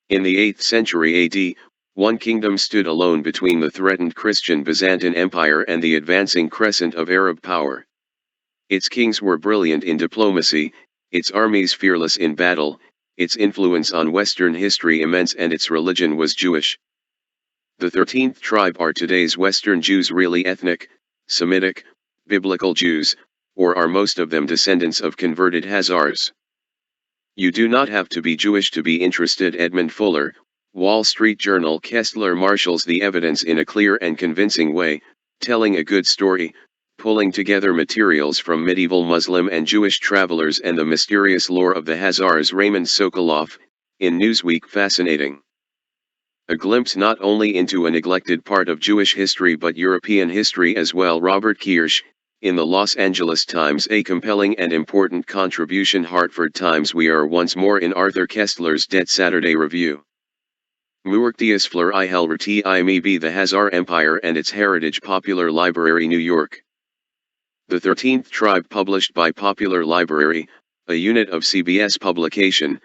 In the 8th century AD, one kingdom stood alone between the threatened Christian Byzantine Empire and the advancing crescent of Arab power. Its kings were brilliant in diplomacy, its armies fearless in battle, its influence on Western history immense, and its religion was Jewish. The 13th tribe are today's Western Jews, really ethnic, Semitic, biblical Jews, or are most of them descendants of converted Hazars? You do not have to be Jewish to be interested. Edmund Fuller, Wall Street Journal. KOESTLER marshals the evidence in a clear and convincing way, telling a good story, pulling together materials from medieval Muslim and Jewish travelers and the mysterious lore of the Hazars. Raymond Sokoloff, in Newsweek. Fascinating. A glimpse not only into a neglected part of Jewish history but European history as well. Robert Kirsch, in the Los Angeles Times. A compelling and important contribution. Hartford Times. We are once more in Arthur Koestler's Dead Saturday Review. Muerktius Fleur I Helrati I Maybe the Hazar Empire and its Heritage. Popular Library, New York. The 13th Tribe, published by Popular Library, a unit of CBS publication.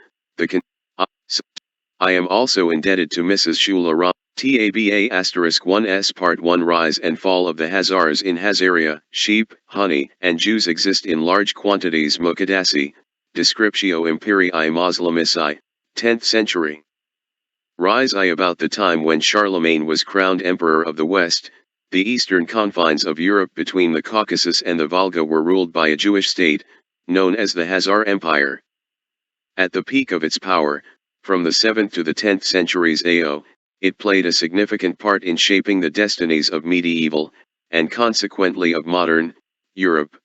I am also indebted to Mrs. Shula TABA*1s Part 1. Rise and Fall of the Hazars in Hazaria. Sheep, honey, and Jews exist in large quantities. Muqaddasi, Descriptio Imperii Moslemici, 10th century. Rise I. About the time when Charlemagne was crowned Emperor of the West, the eastern confines of Europe between the Caucasus and the Volga were ruled by a Jewish state, known as the Hazar Empire. At the peak of its power, from the 7th to the 10th centuries AO, it played a significant part in shaping the destinies of medieval, and consequently of modern, Europe.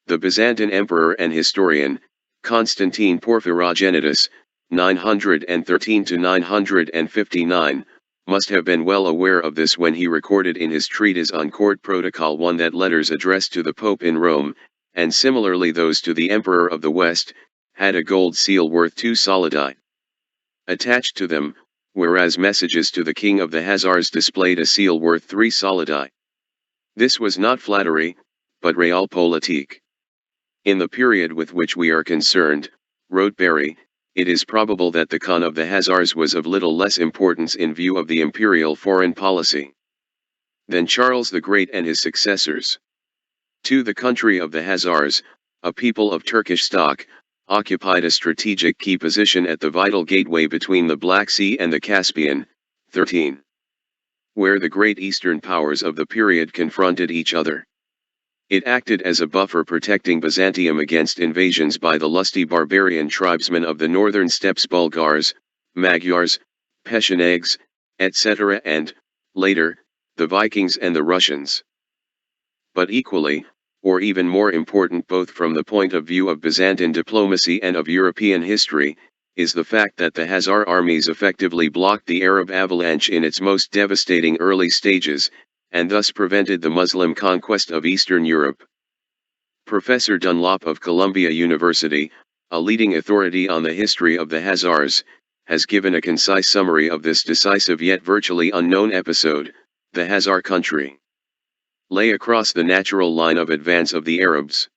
The Byzantine emperor and historian, Constantine Porphyrogenitus, 913 to 959, must have been well aware of this when he recorded in his treatise on court protocol 1 that letters addressed to the Pope in Rome, and similarly those to the Emperor of the West, had a gold seal worth 2 solidi attached to them, whereas messages to the king of the Hazars displayed a seal worth 3 solidi. This was not flattery, but realpolitik. In the period with which we are concerned, wrote Barry, it is probable that the Khan of the Hazars was of little less importance in view of the imperial foreign policy than Charles the Great and his successors. 2. The country of the Hazars, a people of Turkish stock, occupied a strategic key position at the vital gateway between the Black Sea and the Caspian, 13, where the great eastern powers of the period confronted each other. It acted as a buffer protecting Byzantium against invasions by the lusty barbarian tribesmen of the northern steppes, Bulgars, Magyars, Pechenegs, etc., and, later, the Vikings and the Russians. But equally, or even more important both from the point of view of Byzantine diplomacy and of European history, is the fact that the Hazar armies effectively blocked the Arab avalanche in its most devastating early stages, and thus prevented the Muslim conquest of Eastern Europe. Professor Dunlop of Columbia University, a leading authority on the history of the Hazars, has given a concise summary of this decisive yet virtually unknown episode. The Hazar country lay across the natural line of advance of the Arabs.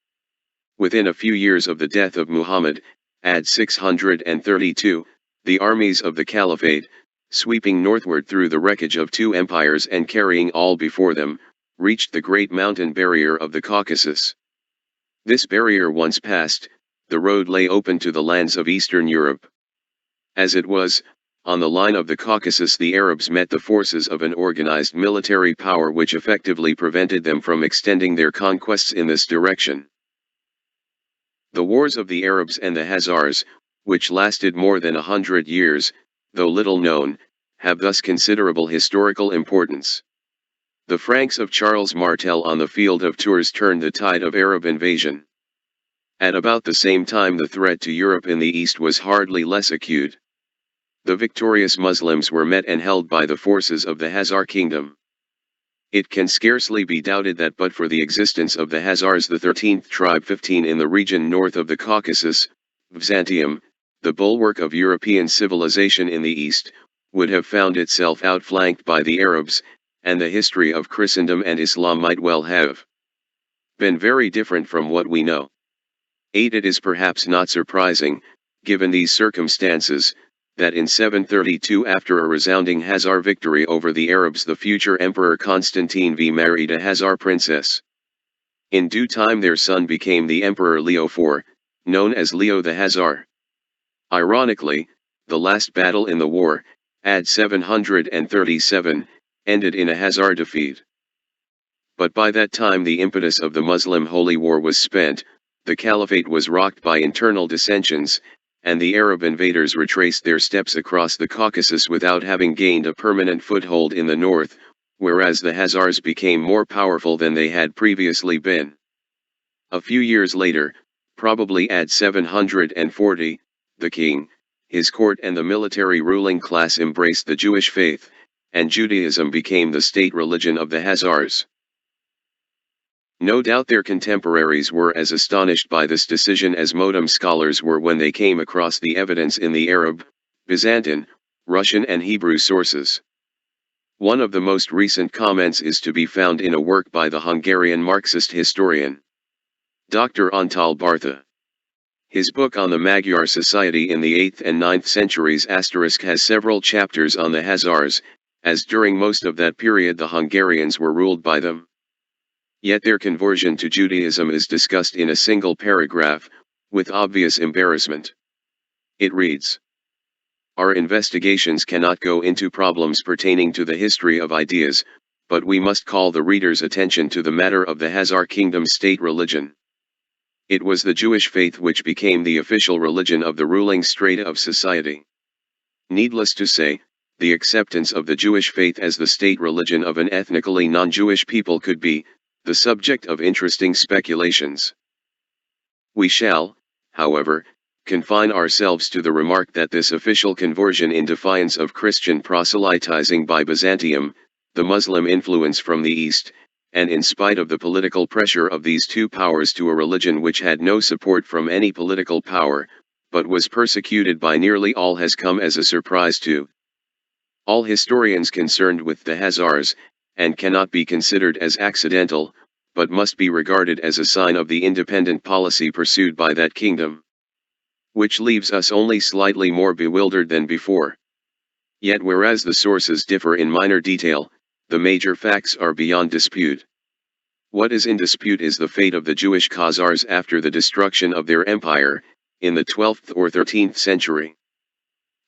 Within a few years of the death of Muhammad, AD 632, the armies of the Caliphate, sweeping northward through the wreckage of 2 empires and carrying all before them, reached the great mountain barrier of the Caucasus. This barrier once passed, the road lay open to the lands of Eastern Europe. As it was, on the line of the Caucasus the Arabs met the forces of an organized military power which effectively prevented them from extending their conquests in this direction. The wars of the Arabs and the Hazars, which lasted more than 100 years, though little known, have thus considerable historical importance. The Franks of Charles Martel on the field of Tours turned the tide of Arab invasion. At about the same time the threat to Europe in the east was hardly less acute. The victorious Muslims were met and held by the forces of the Hazar kingdom. It can scarcely be doubted that but for the existence of the Hazars, the 13th tribe 15 in the region north of the Caucasus, Byzantium, the bulwark of European civilization in the east, would have found itself outflanked by the Arabs, and the history of Christendom and Islam might well have been very different from what we know. 8. It is perhaps not surprising, given these circumstances, that in 732 after a resounding Khazar victory over the Arabs the future Emperor Constantine V married a Khazar princess. In due time their son became the Emperor Leo IV, known as Leo the Khazar. Ironically, the last battle in the war, AD 737, ended in a Khazar defeat. But by that time the impetus of the Muslim Holy War was spent, the caliphate was rocked by internal dissensions, and the Arab invaders retraced their steps across the Caucasus without having gained a permanent foothold in the north, whereas the Khazars became more powerful than they had previously been. A few years later, probably at 740, the king, his court and the military ruling class embraced the Jewish faith, and Judaism became the state religion of the Khazars. No doubt their contemporaries were as astonished by this decision as modern scholars were when they came across the evidence in the Arab, Byzantine, Russian and Hebrew sources. One of the most recent comments is to be found in a work by the Hungarian Marxist historian Dr. Antal Bartha. His book on the Magyar society in the 8th and 9th centuries has several chapters on the Khazars, as during most of that period the Hungarians were ruled by them. Yet their conversion to Judaism is discussed in a single paragraph, with obvious embarrassment. It reads: "Our investigations cannot go into problems pertaining to the history of ideas, but we must call the reader's attention to the matter of the Khazar kingdom's state religion. It was the Jewish faith which became the official religion of the ruling strata of society. Needless to say, the acceptance of the Jewish faith as the state religion of an ethnically non-Jewish people could be the subject of interesting speculations. We shall, however, confine ourselves to the remark that this official conversion in defiance of Christian proselytizing by Byzantium, the Muslim influence from the East, and in spite of the political pressure of these two powers to a religion which had no support from any political power, but was persecuted by nearly all, has come as a surprise to all historians concerned with the Khazars, and cannot be considered as accidental, but must be regarded as a sign of the independent policy pursued by that kingdom, which leaves us only slightly more bewildered than before. Yet whereas the sources differ in minor detail, the major facts are beyond dispute. What is in dispute is the fate of the Jewish Khazars after the destruction of their empire, in the 12th or 13th century.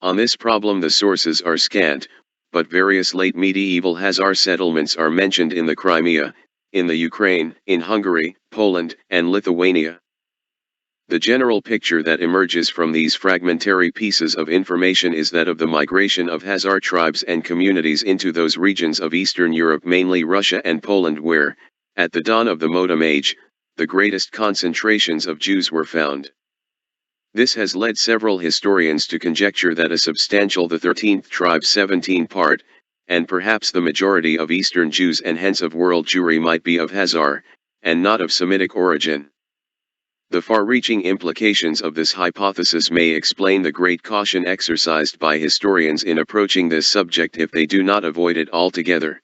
On this problem the sources are scant, but various late medieval Khazar settlements are mentioned in the Crimea, in the Ukraine, in Hungary, Poland, and Lithuania. The general picture that emerges from these fragmentary pieces of information is that of the migration of Khazar tribes and communities into those regions of Eastern Europe, mainly Russia and Poland, where, at the dawn of the modern age, the greatest concentrations of Jews were found. This has led several historians to conjecture that a substantial the 13th tribe 17 part, and perhaps the majority of Eastern Jews and hence of world Jewry might be of Khazar, and not of Semitic origin. The far-reaching implications of this hypothesis may explain the great caution exercised by historians in approaching this subject if they do not avoid it altogether.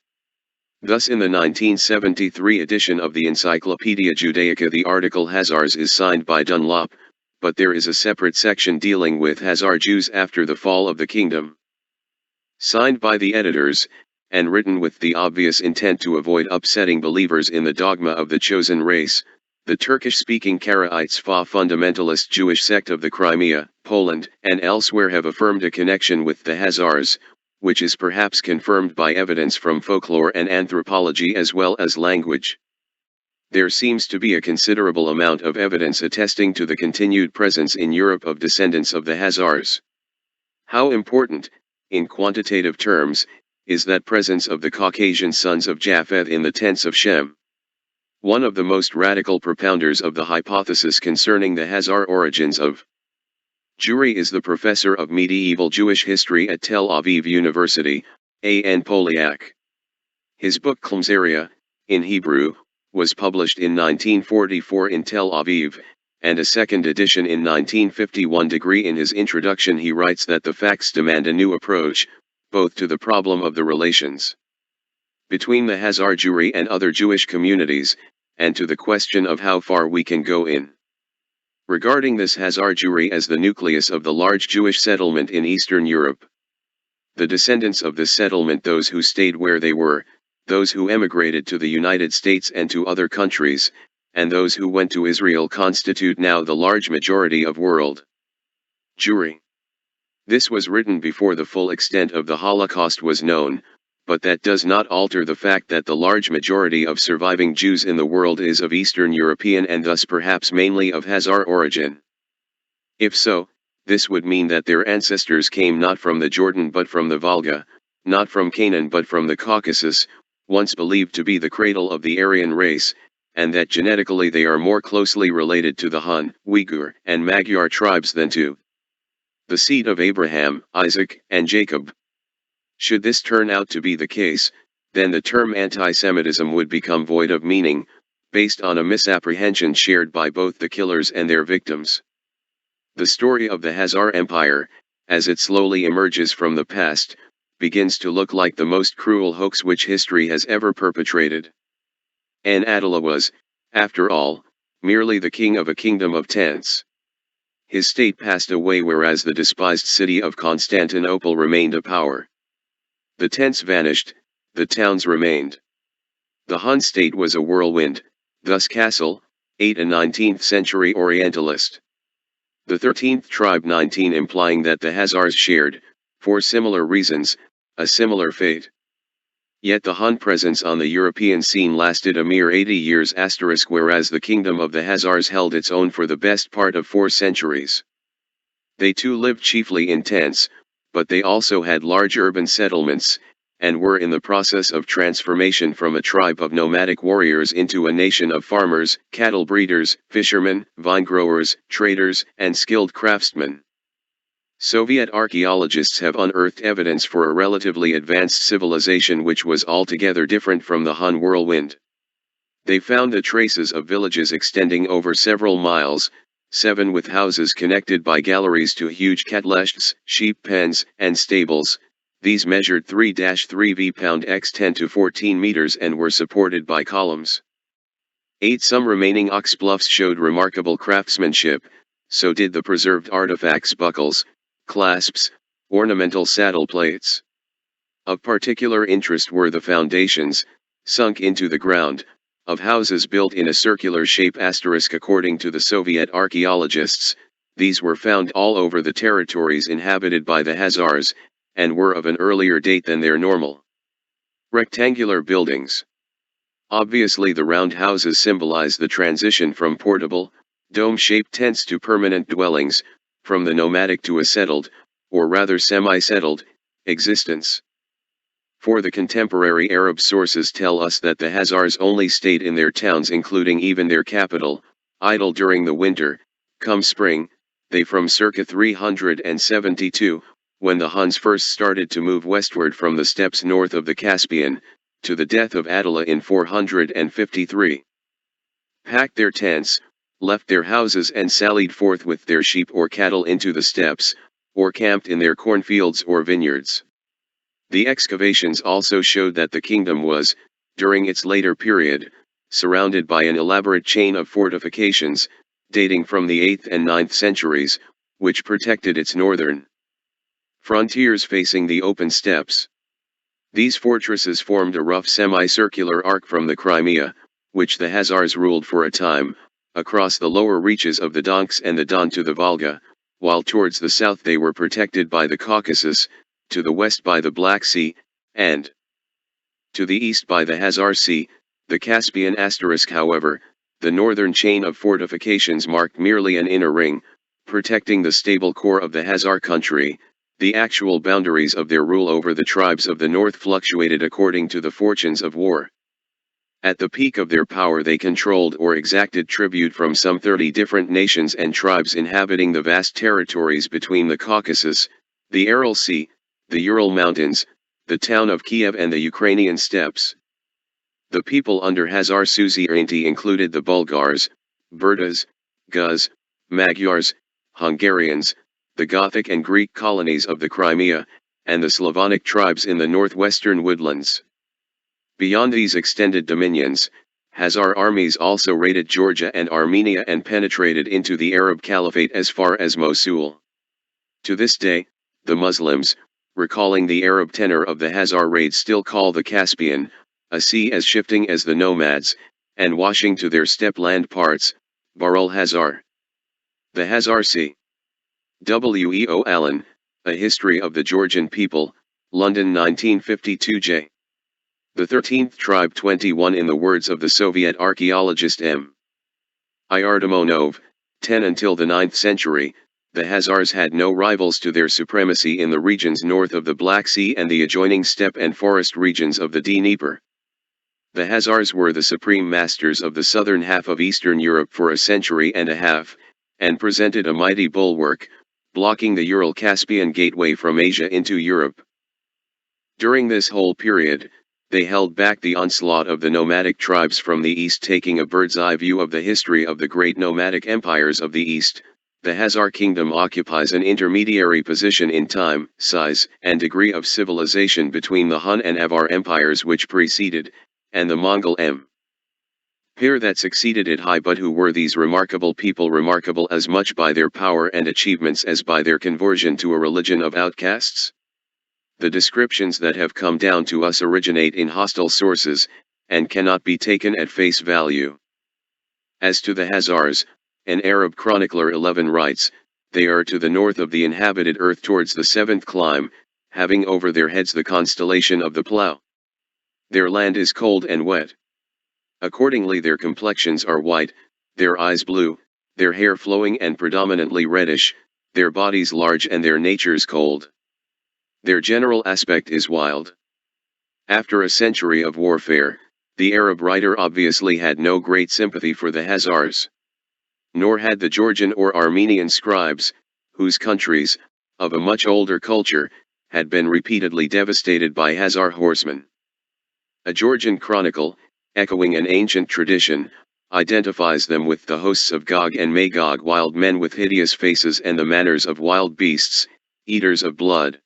Thus in the 1973 edition of the Encyclopaedia Judaica the article Khazars is signed by Dunlop, but there is a separate section dealing with Khazar Jews after the fall of the kingdom. Signed by the editors, and written with the obvious intent to avoid upsetting believers in the dogma of the chosen race, the Turkish-speaking Karaites Fa fundamentalist Jewish sect of the Crimea, Poland, and elsewhere have affirmed a connection with the Khazars, which is perhaps confirmed by evidence from folklore and anthropology as well as language. There seems to be a considerable amount of evidence attesting to the continued presence in Europe of descendants of the Khazars. How important, in quantitative terms, is that presence of the Caucasian sons of Japheth in the tents of Shem? One of the most radical propounders of the hypothesis concerning the Khazar origins of Jewry is the professor of medieval Jewish history at Tel Aviv University, A.N. Polyak. His book Klamzaria, in Hebrew, was published in 1944 in Tel Aviv, and a second edition in 1951. In his introduction he writes that the facts demand a new approach, both to the problem of the relations between the Khazar Jewry and other Jewish communities, and to the question of how far we can go in regarding this Khazar Jewry as the nucleus of the large Jewish settlement in Eastern Europe. The descendants of this settlement, those who stayed where they were, those who emigrated to the United States and to other countries, and those who went to Israel, constitute now the large majority of world Jewry. This was written before the full extent of the Holocaust was known, but that does not alter the fact that the large majority of surviving Jews in the world is of Eastern European and thus perhaps mainly of Khazar origin. If so, this would mean that their ancestors came not from the Jordan but from the Volga, not from Canaan but from the Caucasus, once believed to be the cradle of the Aryan race, and that genetically they are more closely related to the Hun, Uyghur, and Magyar tribes than to the seed of Abraham, Isaac, and Jacob. Should this turn out to be the case, then the term anti-Semitism would become void of meaning, based on a misapprehension shared by both the killers and their victims. The story of the Khazar Empire, as it slowly emerges from the past, begins to look like the most cruel hoax which history has ever perpetrated. Attila was, after all, merely the king of a kingdom of tents. His state passed away, whereas the despised city of Constantinople remained a power. The tents vanished, the towns remained. The Hun state was a whirlwind, thus Castle, 8 and 19th century Orientalist. The 13th tribe 19 implying that the Khazars shared, for similar reasons, a similar fate. Yet the Hun presence on the European scene lasted a mere 80 years *, whereas the kingdom of the Khazars held its own for the best part of 4 centuries. They too lived chiefly in tents, but they also had large urban settlements, and were in the process of transformation from a tribe of nomadic warriors into a nation of farmers, cattle breeders, fishermen, vine growers, traders, and skilled craftsmen. Soviet archaeologists have unearthed evidence for a relatively advanced civilization which was altogether different from the Hun whirlwind. They found the traces of villages extending over several miles, 7 with houses connected by galleries to huge katleshts, sheep pens, and stables. These measured 3-3 v x 10 to 14 meters and were supported by columns. 8 Some remaining ox bluffs showed remarkable craftsmanship, so did the preserved artifacts, buckles, clasps, ornamental saddle plates. Of particular interest were the foundations, sunk into the ground, of houses built in a circular shape *. According to the Soviet archaeologists, these were found all over the territories inhabited by the Khazars, and were of an earlier date than their normal rectangular buildings. Obviously the round houses symbolize the transition from portable, dome-shaped tents to permanent dwellings, from the nomadic to a settled, or rather semi-settled, existence. For the contemporary Arab sources tell us that the Khazars only stayed in their towns, including even their capital, idle during the winter. Come spring, they from circa 372, when the Huns first started to move westward from the steppes north of the Caspian, to the death of Attila in 453. Packed their tents, left their houses and sallied forth with their sheep or cattle into the steppes, or camped in their cornfields or vineyards. The excavations also showed that the kingdom was, during its later period, surrounded by an elaborate chain of fortifications, dating from the 8th and 9th centuries, which protected its northern frontiers facing the open steppes. These fortresses formed a rough semicircular arc from the Crimea, which the Khazars ruled for a time, across the lower reaches of the Donks and the Don to the Volga, while towards the south they were protected by the Caucasus, to the west by the Black Sea, and to the east by the Khazar Sea, the Caspian *. However, the northern chain of fortifications marked merely an inner ring, protecting the stable core of the Khazar country. The actual boundaries of their rule over the tribes of the north fluctuated according to the fortunes of war. At the peak of their power they controlled or exacted tribute from some 30 different nations and tribes inhabiting the vast territories between the Caucasus, the Aral Sea, the Ural Mountains, the town of Kiev and the Ukrainian steppes. The people under Khazar suzerainty included the Bulgars, Burtas, Guz, Magyars, Hungarians, the Gothic and Greek colonies of the Crimea, and the Slavonic tribes in the northwestern woodlands. Beyond these extended dominions, Khazar armies also raided Georgia and Armenia and penetrated into the Arab Caliphate as far as Mosul. To this day, the Muslims, recalling the Arab tenor of the Khazar raids, still call the Caspian, a sea as shifting as the nomads, and washing to their steppe land parts, Bahr al-Khazar. The Khazar Sea. W.E.O. Allen, A History of the Georgian People, London 1952 J. The 13th Tribe 21. In the words of the Soviet archaeologist M. I. Artemonov, 10 until the 9th century, the Khazars had no rivals to their supremacy in the regions north of the Black Sea and the adjoining steppe and forest regions of the Dnieper. The Khazars were the supreme masters of the southern half of Eastern Europe for a century and a half, and presented a mighty bulwark, blocking the Ural-Caspian gateway from Asia into Europe. During this whole period, they held back the onslaught of the nomadic tribes from the east. Taking a bird's-eye view of the history of the great nomadic empires of the east, the Khazar kingdom occupies an intermediary position in time, size, and degree of civilization between the Hun and Avar empires which preceded, and the Mongol Empire that succeeded it. But who were these remarkable people? Remarkable as much by their power and achievements as by their conversion to a religion of outcasts? The descriptions that have come down to us originate in hostile sources, and cannot be taken at face value. As to the Khazars, an Arab chronicler 11 writes, they are to the north of the inhabited earth towards the seventh clime, having over their heads the constellation of the plough. Their land is cold and wet. Accordingly their complexions are white, their eyes blue, their hair flowing and predominantly reddish, their bodies large and their natures cold. Their general aspect is wild. After a century of warfare, the Arab writer obviously had no great sympathy for the Khazars. Nor had the Georgian or Armenian scribes, whose countries, of a much older culture, had been repeatedly devastated by Khazar horsemen. A Georgian chronicle, echoing an ancient tradition, identifies them with the hosts of Gog and Magog, wild men with hideous faces and the manners of wild beasts, eaters of blood.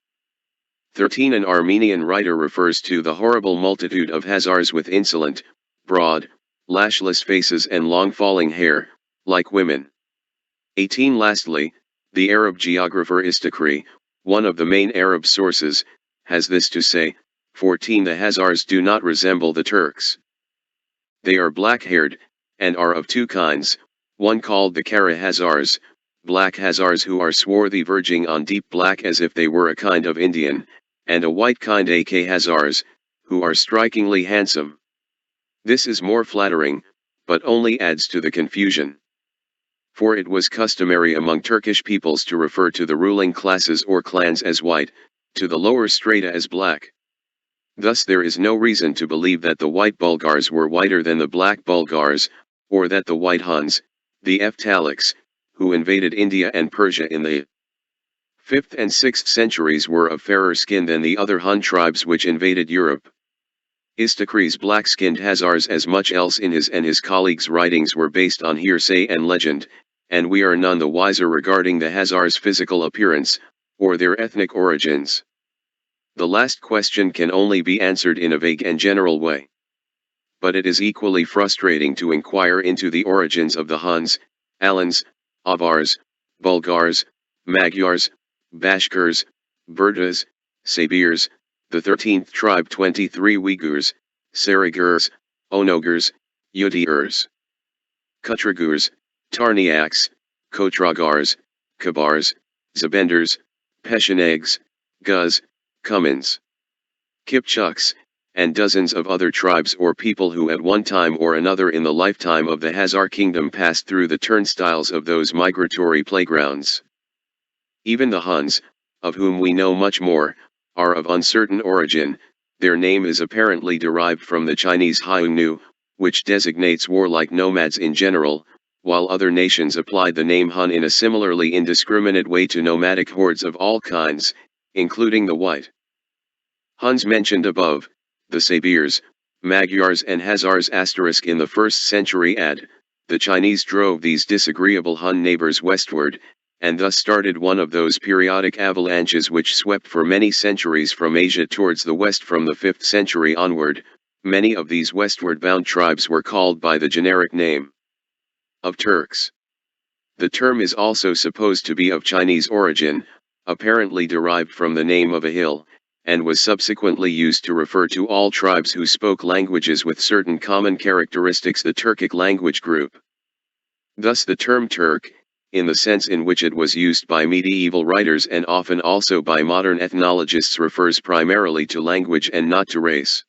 13. An Armenian writer refers to the horrible multitude of Khazars with insolent, broad, lashless faces and long falling hair, like women. 18. Lastly, the Arab geographer Istakri, one of the main Arab sources, has this to say. 14. The Khazars do not resemble the Turks. They are black-haired, and are of two kinds, one called the Kara Khazars, black Khazars who are swarthy verging on deep black as if they were a kind of Indian, and a white kind AK Khazars, who are strikingly handsome. This is more flattering, but only adds to the confusion. For it was customary among Turkish peoples to refer to the ruling classes or clans as white, to the lower strata as black. Thus there is no reason to believe that the white Bulgars were whiter than the black Bulgars, or that the white Huns, the Eftaliks, who invaded India and Persia in the 5th and 6th centuries were of fairer skin than the other Hun tribes which invaded Europe. Istakri's black-skinned Khazars, as much else in his and his colleagues' writings, were based on hearsay and legend, and we are none the wiser regarding the Khazars' physical appearance, or their ethnic origins. The last question can only be answered in a vague and general way. But it is equally frustrating to inquire into the origins of the Huns, Alans, Avars, Bulgars, Magyars, Bashkirs, Burdas, Sabirs, the 13th tribe 23 Uyghurs, Sarigurs, Onogurs, Yutirs, Kutragurs, Tarniaks, Kotragars, Kabars, Zabenders, Pechenegs, Guz, Cumans, Kipchuks, and dozens of other tribes or people who at one time or another in the lifetime of the Khazar kingdom passed through the turnstiles of those migratory playgrounds. Even the Huns, of whom we know much more, are of uncertain origin. Their name is apparently derived from the Chinese Hainu, which designates warlike nomads in general, while other nations applied the name Hun in a similarly indiscriminate way to nomadic hordes of all kinds, including the white Huns mentioned above, the Sabirs, Magyars and Khazars * in the 1st century AD. The Chinese drove these disagreeable Hun neighbors westward, and thus started one of those periodic avalanches which swept for many centuries from Asia towards the west from the 5th century onward, many of these westward-bound tribes were called by the generic name of Turks. The term is also supposed to be of Chinese origin, apparently derived from the name of a hill, and was subsequently used to refer to all tribes who spoke languages with certain common characteristics, the Turkic language group. Thus the term Turk, in the sense in which it was used by medieval writers and often also by modern ethnologists, refers primarily to language and not to race.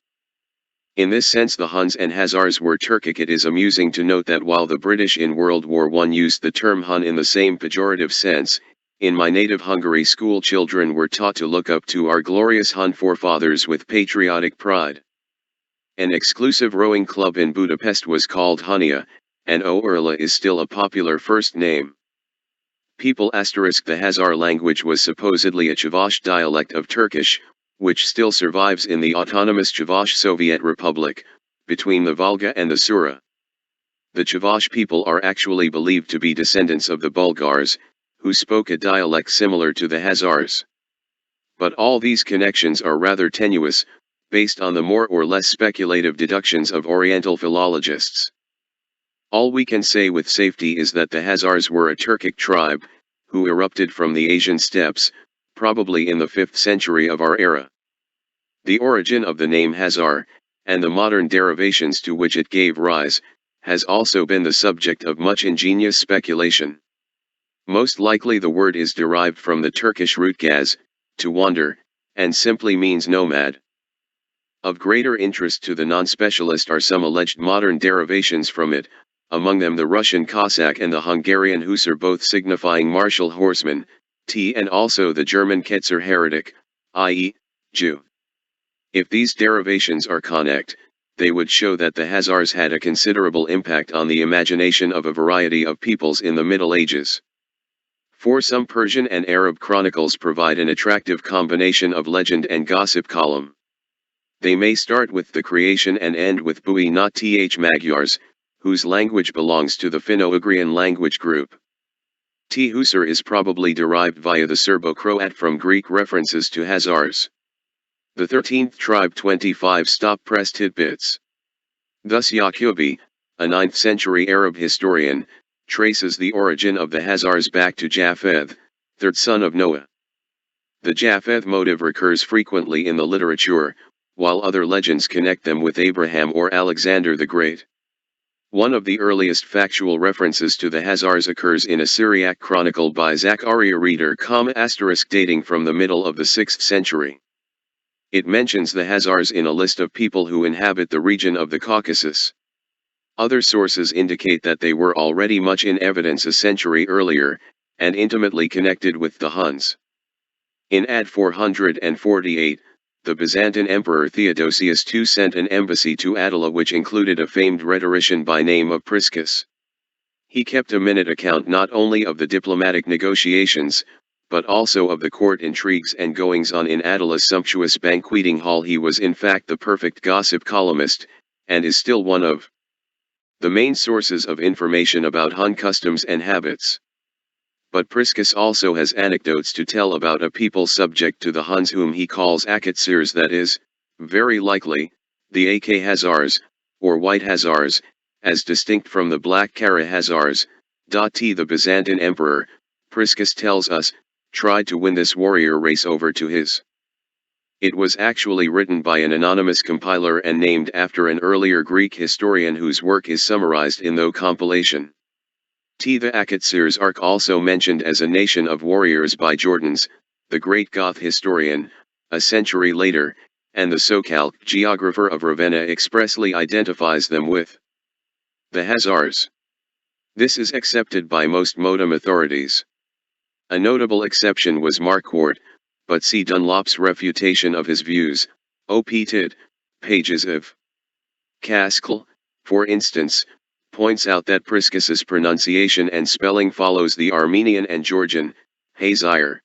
In this sense the Huns and Hazars were Turkic. It is amusing to note that while the British in World War I used the term Hun in the same pejorative sense, in my native Hungary school children were taught to look up to our glorious Hun forefathers with patriotic pride. An exclusive rowing club in Budapest was called Hunia, and Oerla is still a popular first name. People *** the Hazar language was supposedly a Chavash dialect of Turkish, which still survives in the autonomous Chavash Soviet Republic, between the Volga and the Sura. The Chavash people are actually believed to be descendants of the Bulgars, who spoke a dialect similar to the Hazars. But all these connections are rather tenuous, based on the more or less speculative deductions of Oriental philologists. All we can say with safety is that the Hazars were a Turkic tribe, who erupted from the Asian steppes, probably in the 5th century of our era. The origin of the name Hazar, and the modern derivations to which it gave rise, has also been the subject of much ingenious speculation. Most likely the word is derived from the Turkish root gaz, to wander, and simply means nomad. Of greater interest to the non-specialist are some alleged modern derivations from it, among them the Russian Cossack and the Hungarian Hussar, both signifying martial horseman, and also the German Ketzer heretic, i.e., Jew. If these derivations are correct, they would show that the Hazars had a considerable impact on the imagination of a variety of peoples in the Middle Ages. For some Persian and Arab chronicles provide an attractive combination of legend and gossip column. They may start with the creation and end with Bui not th Magyars, whose language belongs to the Finno-Ugrian language group. Hussar is probably derived via the Serbo-Croat from Greek references to Hazars. The 13th tribe 25 stop press tidbits. Thus Yaqubi, a 9th century Arab historian, traces the origin of the Hazars back to Japheth, third son of Noah. The Japheth motive recurs frequently in the literature, while other legends connect them with Abraham or Alexander the Great. One of the earliest factual references to the Hazars occurs in a Syriac chronicle by Zachariah Reader, dating from the middle of the 6th century. It mentions the Hazars in a list of people who inhabit the region of the Caucasus. Other sources indicate that they were already much in evidence a century earlier, and intimately connected with the Huns. In AD 448, the Byzantine Emperor Theodosius II sent an embassy to Attila which included a famed rhetorician by name of Priscus. He kept a minute account not only of the diplomatic negotiations, but also of the court intrigues and goings-on in Attila's sumptuous banqueting hall. He was in fact the perfect gossip columnist, and is still one of the main sources of information about Hun customs and habits. But Priscus also has anecdotes to tell about a people subject to the Huns whom he calls Akatsirs, that is, very likely, the Ak Hazars, or White Hazars, as distinct from the Black Kara Hazars. The Byzantine emperor, Priscus tells us, tried to win this warrior race over to his. It was actually written by an anonymous compiler and named after an earlier Greek historian whose work is summarized in the compilation. The Akatsirs are also mentioned as a nation of warriors by Jordanes, the great Goth historian, a century later, and the Sokal, geographer of Ravenna, expressly identifies them with the Hazars. This is accepted by most modem authorities. A notable exception was Marquardt, but see Dunlop's refutation of his views, Pt1, pages of KOESTLER, for instance, points out that Priscus's pronunciation and spelling follows the Armenian and Georgian, Hazar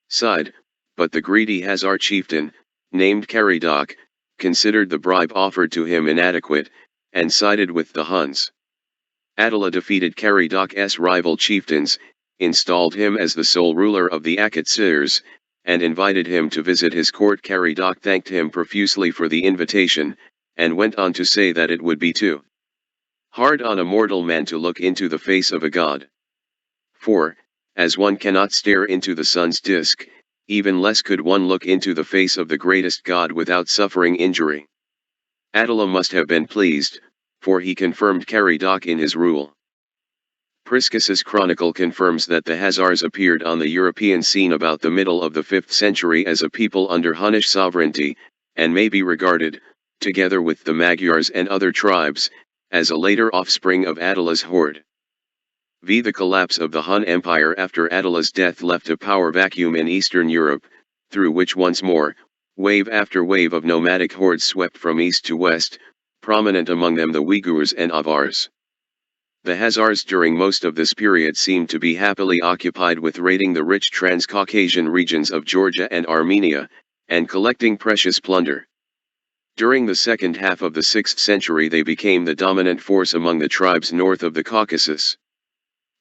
side, but the greedy Hazar chieftain, named Karidok, considered the bribe offered to him inadequate, and sided with the Huns. Attila defeated Karidok's rival chieftains, installed him as the sole ruler of the Akatsirs, and invited him to visit his court. Karidok thanked him profusely for the invitation, and went on to say that it would be too hard on a mortal man to look into the face of a god. For, as one cannot stare into the sun's disk, even less could one look into the face of the greatest god without suffering injury. Attila must have been pleased, for he confirmed Caridoc in his rule. Priscus's chronicle confirms that the Khazars appeared on the European scene about the middle of the 5th century as a people under Hunnish sovereignty, and may be regarded, together with the Magyars and other tribes, as a later offspring of Attila's horde. The collapse of the Hun Empire after Attila's death left a power vacuum in Eastern Europe, through which once more, wave after wave of nomadic hordes swept from east to west, prominent among them the Uyghurs and Avars. The Khazars during most of this period seemed to be happily occupied with raiding the rich Transcaucasian regions of Georgia and Armenia, and collecting precious plunder. During the second half of the 6th century they became the dominant force among the tribes north of the Caucasus.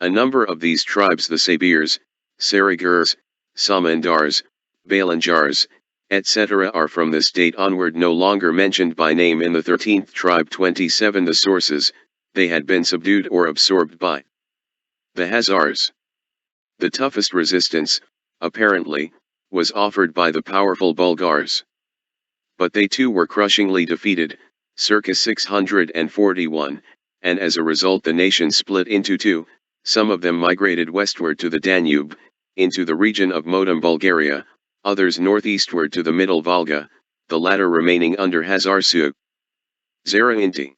A number of these tribes, the Sabirs, Sarigurs, Samandars, Balanjars, etc., are from this date onward no longer mentioned by name in the 13th tribe 27 the sources, they had been subdued or absorbed by the Khazars. The toughest resistance, apparently, was offered by the powerful Bulgars. But they too were crushingly defeated, circa 641, and as a result the nation split into two. Some of them migrated westward to the Danube, into the region of modern Bulgaria, others northeastward to the middle Volga, the latter remaining under Khazar Zarainti.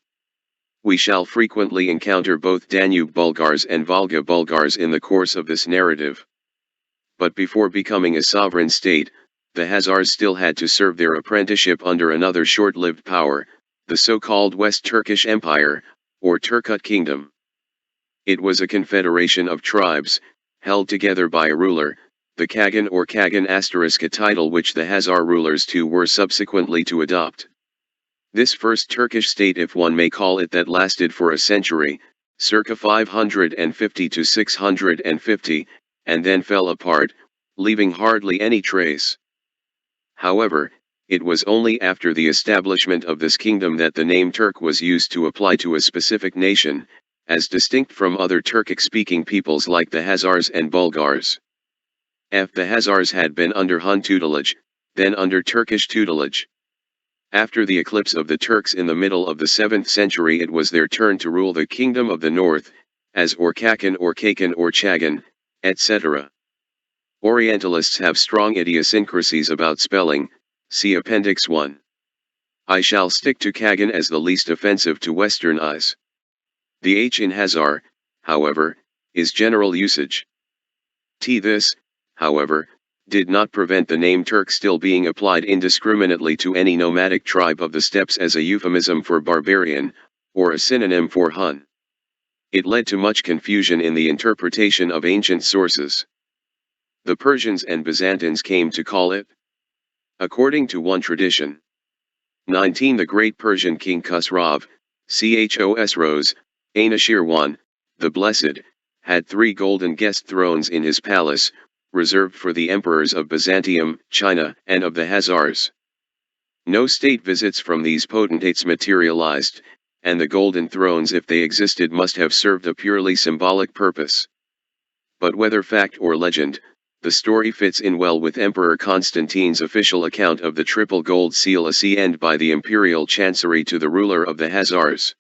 We shall frequently encounter both Danube Bulgars and Volga Bulgars in the course of this narrative. But before becoming a sovereign state, the Khazars still had to serve their apprenticeship under another short-lived power, the so-called West Turkish Empire, or Turkut Kingdom. It was a confederation of tribes, held together by a ruler, the Kagan or Kagan *, a title which the Khazar rulers too were subsequently to adopt. This first Turkish state, if one may call it that, lasted for a century, circa 550 to 650, and then fell apart, leaving hardly any trace. However, it was only after the establishment of this kingdom that the name Turk was used to apply to a specific nation, as distinct from other Turkic-speaking peoples like the Khazars and Bulgars. The Khazars had been under Hun tutelage, then under Turkish tutelage. After the eclipse of the Turks in the middle of the 7th century, it was their turn to rule the kingdom of the north, as Orkakan or Kakan or Chagan, etc. Orientalists have strong idiosyncrasies about spelling, see Appendix 1. I shall stick to Kagan as the least offensive to Western eyes. The H in Khazar, however, is general usage. This, however, did not prevent the name Turk still being applied indiscriminately to any nomadic tribe of the steppes as a euphemism for barbarian, or a synonym for Hun. It led to much confusion in the interpretation of ancient sources. The Persians and Byzantines came to call it, according to one tradition, 19 the great Persian king Khusrav, Khosroes, Anashir I, the Blessed, had 3 golden guest thrones in his palace, reserved for the emperors of Byzantium, China, and of the Khazars. No state visits from these potentates materialized, and the golden thrones, if they existed, must have served a purely symbolic purpose. But whether fact or legend, the story fits in well with Emperor Constantine's official account of the triple gold seal assigned by the imperial chancery to the ruler of the Khazars.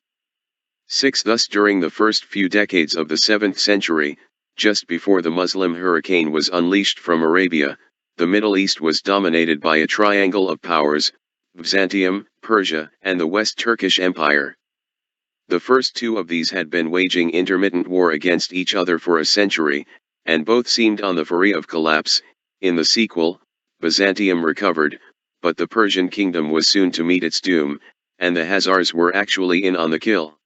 6 Thus during the first few decades of the 7th century, just before the Muslim hurricane was unleashed from Arabia, the Middle East was dominated by a triangle of powers, Byzantium, Persia, and the West Turkish Empire. The first 2 of these had been waging intermittent war against each other for a century, and both seemed on the verge of collapse. In the sequel, Byzantium recovered, but the Persian kingdom was soon to meet its doom, and the Khazars were actually in on the kill.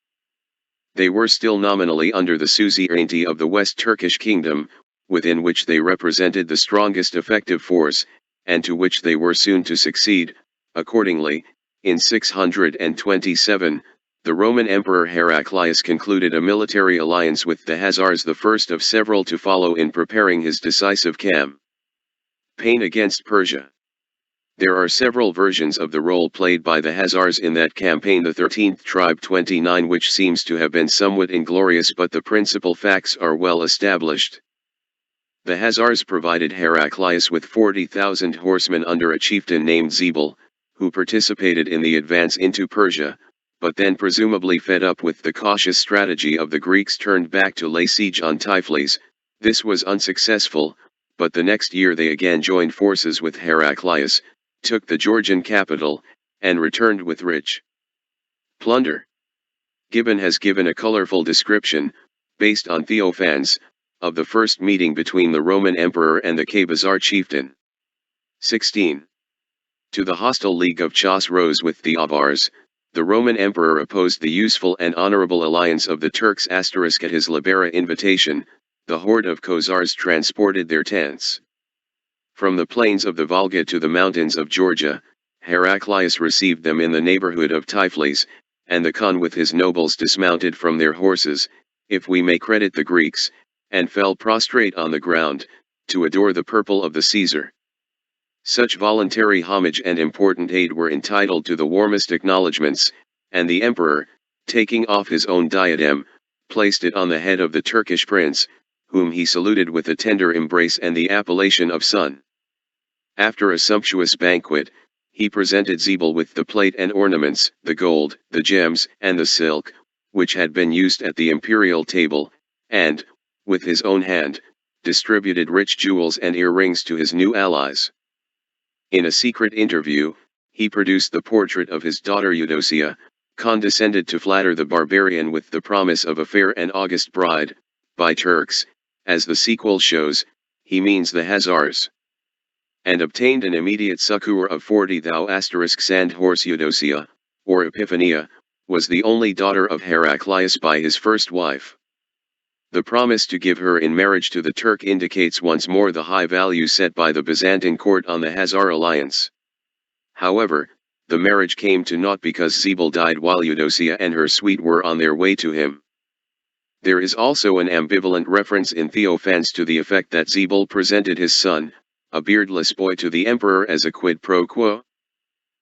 They were still nominally under the suzerainty of the West Turkish kingdom, within which they represented the strongest effective force, and to which they were soon to succeed. Accordingly, in 627, the Roman Emperor Heraclius concluded a military alliance with the Khazars, the first of several to follow in preparing his decisive campaign against Persia. There are several versions of the role played by the Hazars in that campaign, the 13th tribe 29, which seems to have been somewhat inglorious, but the principal facts are well established. The Hazars provided Heraclius with 40,000 horsemen under a chieftain named Zebul, who participated in the advance into Persia, but then presumably fed up with the cautious strategy of the Greeks turned back to lay siege on Tiflis. This was unsuccessful, but the next year they again joined forces with Heraclius, took the Georgian capital, and returned with rich plunder. Gibbon has given a colorful description, based on Theophanes, of the first meeting between the Roman emperor and the Khazar chieftain. 16. To the hostile league of Chosroes with the Avars, the Roman emperor opposed the useful and honorable alliance of the Turks. At his Libera invitation, the horde of Khazars transported their tents from the plains of the Volga to the mountains of Georgia. Heraclius received them in the neighborhood of Tiflis, and the Khan with his nobles dismounted from their horses, if we may credit the Greeks, and fell prostrate on the ground, to adore the purple of the Caesar. Such voluntary homage and important aid were entitled to the warmest acknowledgments, and the emperor, taking off his own diadem, placed it on the head of the Turkish prince, whom he saluted with a tender embrace and the appellation of son. After a sumptuous banquet, he presented Zebul with the plate and ornaments, the gold, the gems, and the silk, which had been used at the imperial table, and, with his own hand, distributed rich jewels and earrings to his new allies. In a secret interview, he produced the portrait of his daughter Eudocia, condescended to flatter the barbarian with the promise of a fair and august bride. By Turks, as the sequel shows, he means the Hazars. And obtained an immediate succor of 40 sand horse. Eudocia, or Epiphania, was the only daughter of Heraclius by his first wife. The promise to give her in marriage to the Turk indicates once more the high value set by the Byzantine court on the Hazar alliance. However, the marriage came to naught because Zebul died while Eudocia and her suite were on their way to him. There is also an ambivalent reference in Theophanes to the effect that Zebul presented his son, a beardless boy, to the emperor as a quid pro quo.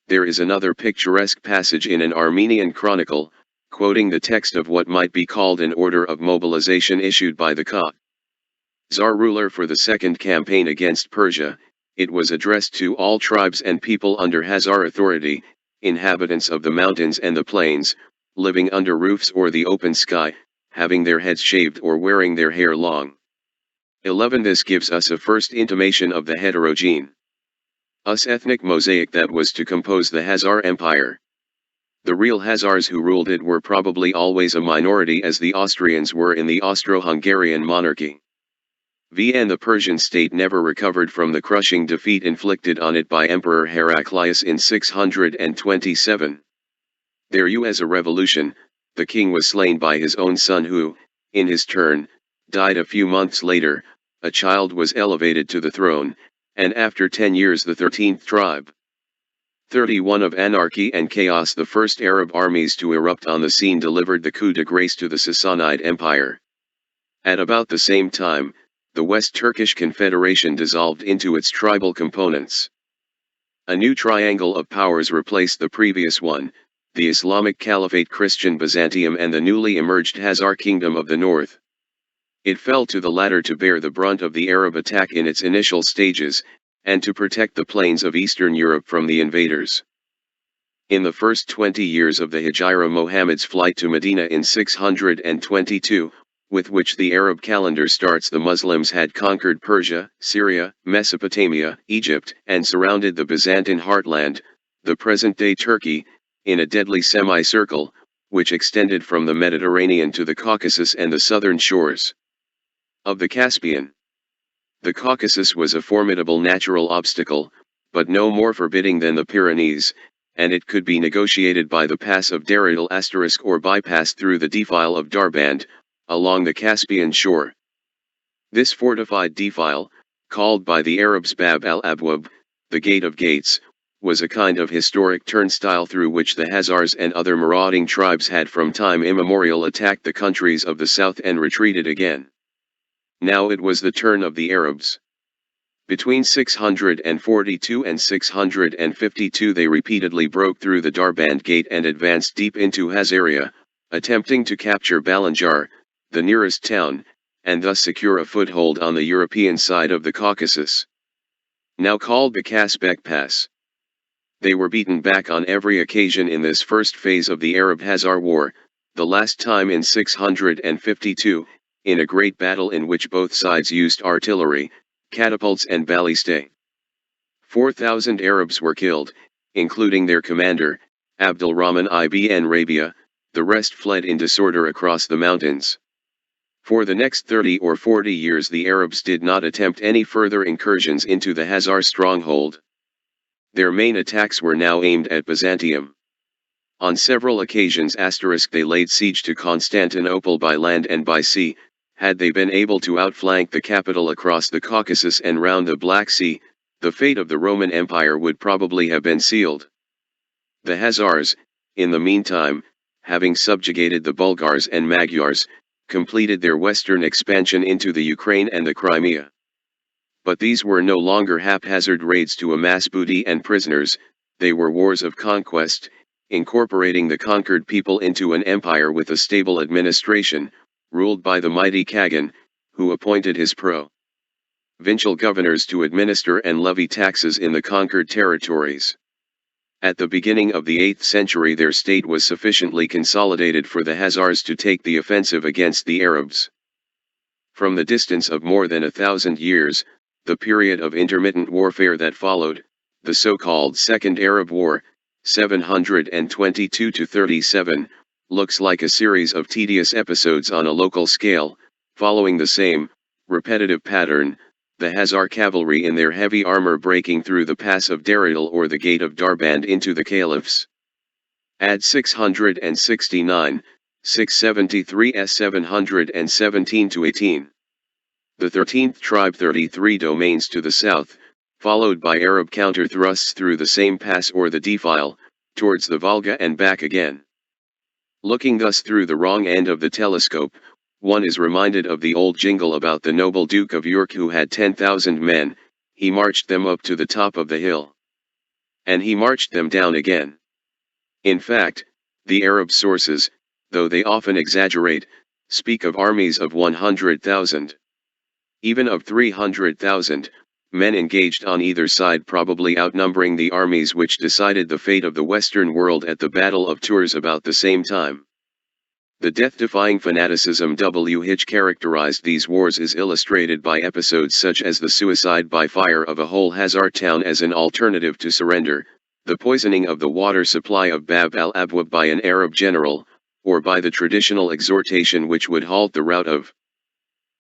There is another picturesque passage in an Armenian chronicle, quoting the text of what might be called an order of mobilization issued by the Khazar ruler for the second campaign against Persia. It was addressed to all tribes and people under Hazar authority, inhabitants of the mountains and the plains, living under roofs or the open sky, having their heads shaved or wearing their hair long. 11. This gives us a first intimation of the heterogeneous ethnic mosaic that was to compose the Hazar Empire. The real Hazars who ruled it were probably always a minority, as the Austrians were in the Austro-Hungarian monarchy. And the Persian state never recovered from the crushing defeat inflicted on it by Emperor Heraclius in 627. There was a revolution. The king was slain by his own son, who, in his turn, died a few months later. A child was elevated to the throne, and after 10 years the 13th tribe 31 of anarchy and chaos, the first Arab armies to erupt on the scene, delivered the coup de grace to the Sassanid Empire. At about the same time, the West Turkish Confederation dissolved into its tribal components. A new triangle of powers replaced the previous one, the Islamic Caliphate, Christian Byzantium, and the newly emerged Hazar Kingdom of the North. It fell to the latter to bear the brunt of the Arab attack in its initial stages, and to protect the plains of Eastern Europe from the invaders. In the first 20 years of the Hijra, Muhammad's flight to Medina in 622, with which the Arab calendar starts, the Muslims had conquered Persia, Syria, Mesopotamia, Egypt, and surrounded the Byzantine heartland, the present-day Turkey, in a deadly semicircle, which extended from the Mediterranean to the Caucasus and the southern shores of the Caspian. The Caucasus was a formidable natural obstacle, but no more forbidding than the Pyrenees, and it could be negotiated by the pass of Daridal * or bypassed through the defile of Darband, along the Caspian shore. This fortified defile, called by the Arabs Bab al-Abwab, the Gate of Gates, was a kind of historic turnstile through which the Hazars and other marauding tribes had from time immemorial attacked the countries of the south and retreated again. Now it was the turn of the Arabs. Between 642 and 652 they repeatedly broke through the Darband Gate and advanced deep into Hazaria, attempting to capture Balanjar, the nearest town, and thus secure a foothold on the European side of the Caucasus, now called the Kasbek Pass. They were beaten back on every occasion in this first phase of the Arab-Hazar War, the last time in 652, in a great battle in which both sides used artillery, catapults and ballistae. 4,000 Arabs were killed, including their commander, Abdul Rahman ibn Rabia. The rest fled in disorder across the mountains. For the next 30 or 40 years the Arabs did not attempt any further incursions into the Hazar stronghold. Their main attacks were now aimed at Byzantium. On several occasions they laid siege to Constantinople by land and by sea. Had they been able to outflank the capital across the Caucasus and round the Black Sea, the fate of the Roman Empire would probably have been sealed. The Hazars, in the meantime, having subjugated the Bulgars and Magyars, completed their western expansion into the Ukraine and the Crimea. But these were no longer haphazard raids to amass booty and prisoners, they were wars of conquest, incorporating the conquered people into an empire with a stable administration, ruled by the mighty Kagan, who appointed his provincial governors to administer and levy taxes in the conquered territories. At the beginning of the 8th century their state was sufficiently consolidated for the Hazars to take the offensive against the Arabs. From the distance of more than 1,000 years, the period of intermittent warfare that followed, the so-called Second Arab War, 722–37, looks like a series of tedious episodes on a local scale, following the same, repetitive pattern, the Hazar cavalry in their heavy armor breaking through the pass of Daridal or the gate of Darband into the caliphs. Add 669, 673 s 717–18. The 13th tribe 33 domains to the south, followed by Arab counter-thrusts through the same pass or the defile, towards the Volga and back again. Looking thus through the wrong end of the telescope, one is reminded of the old jingle about the noble Duke of York who had 10,000 men, he marched them up to the top of the hill. And he marched them down again. In fact, the Arab sources, though they often exaggerate, speak of armies of 100,000. Even of 300,000, men engaged on either side probably outnumbering the armies which decided the fate of the Western world at the Battle of Tours about the same time. The death-defying fanaticism which characterized these wars is illustrated by episodes such as the suicide by fire of a whole Hazar town as an alternative to surrender, the poisoning of the water supply of Bab al-Abwab by an Arab general, or by the traditional exhortation which would halt the rout of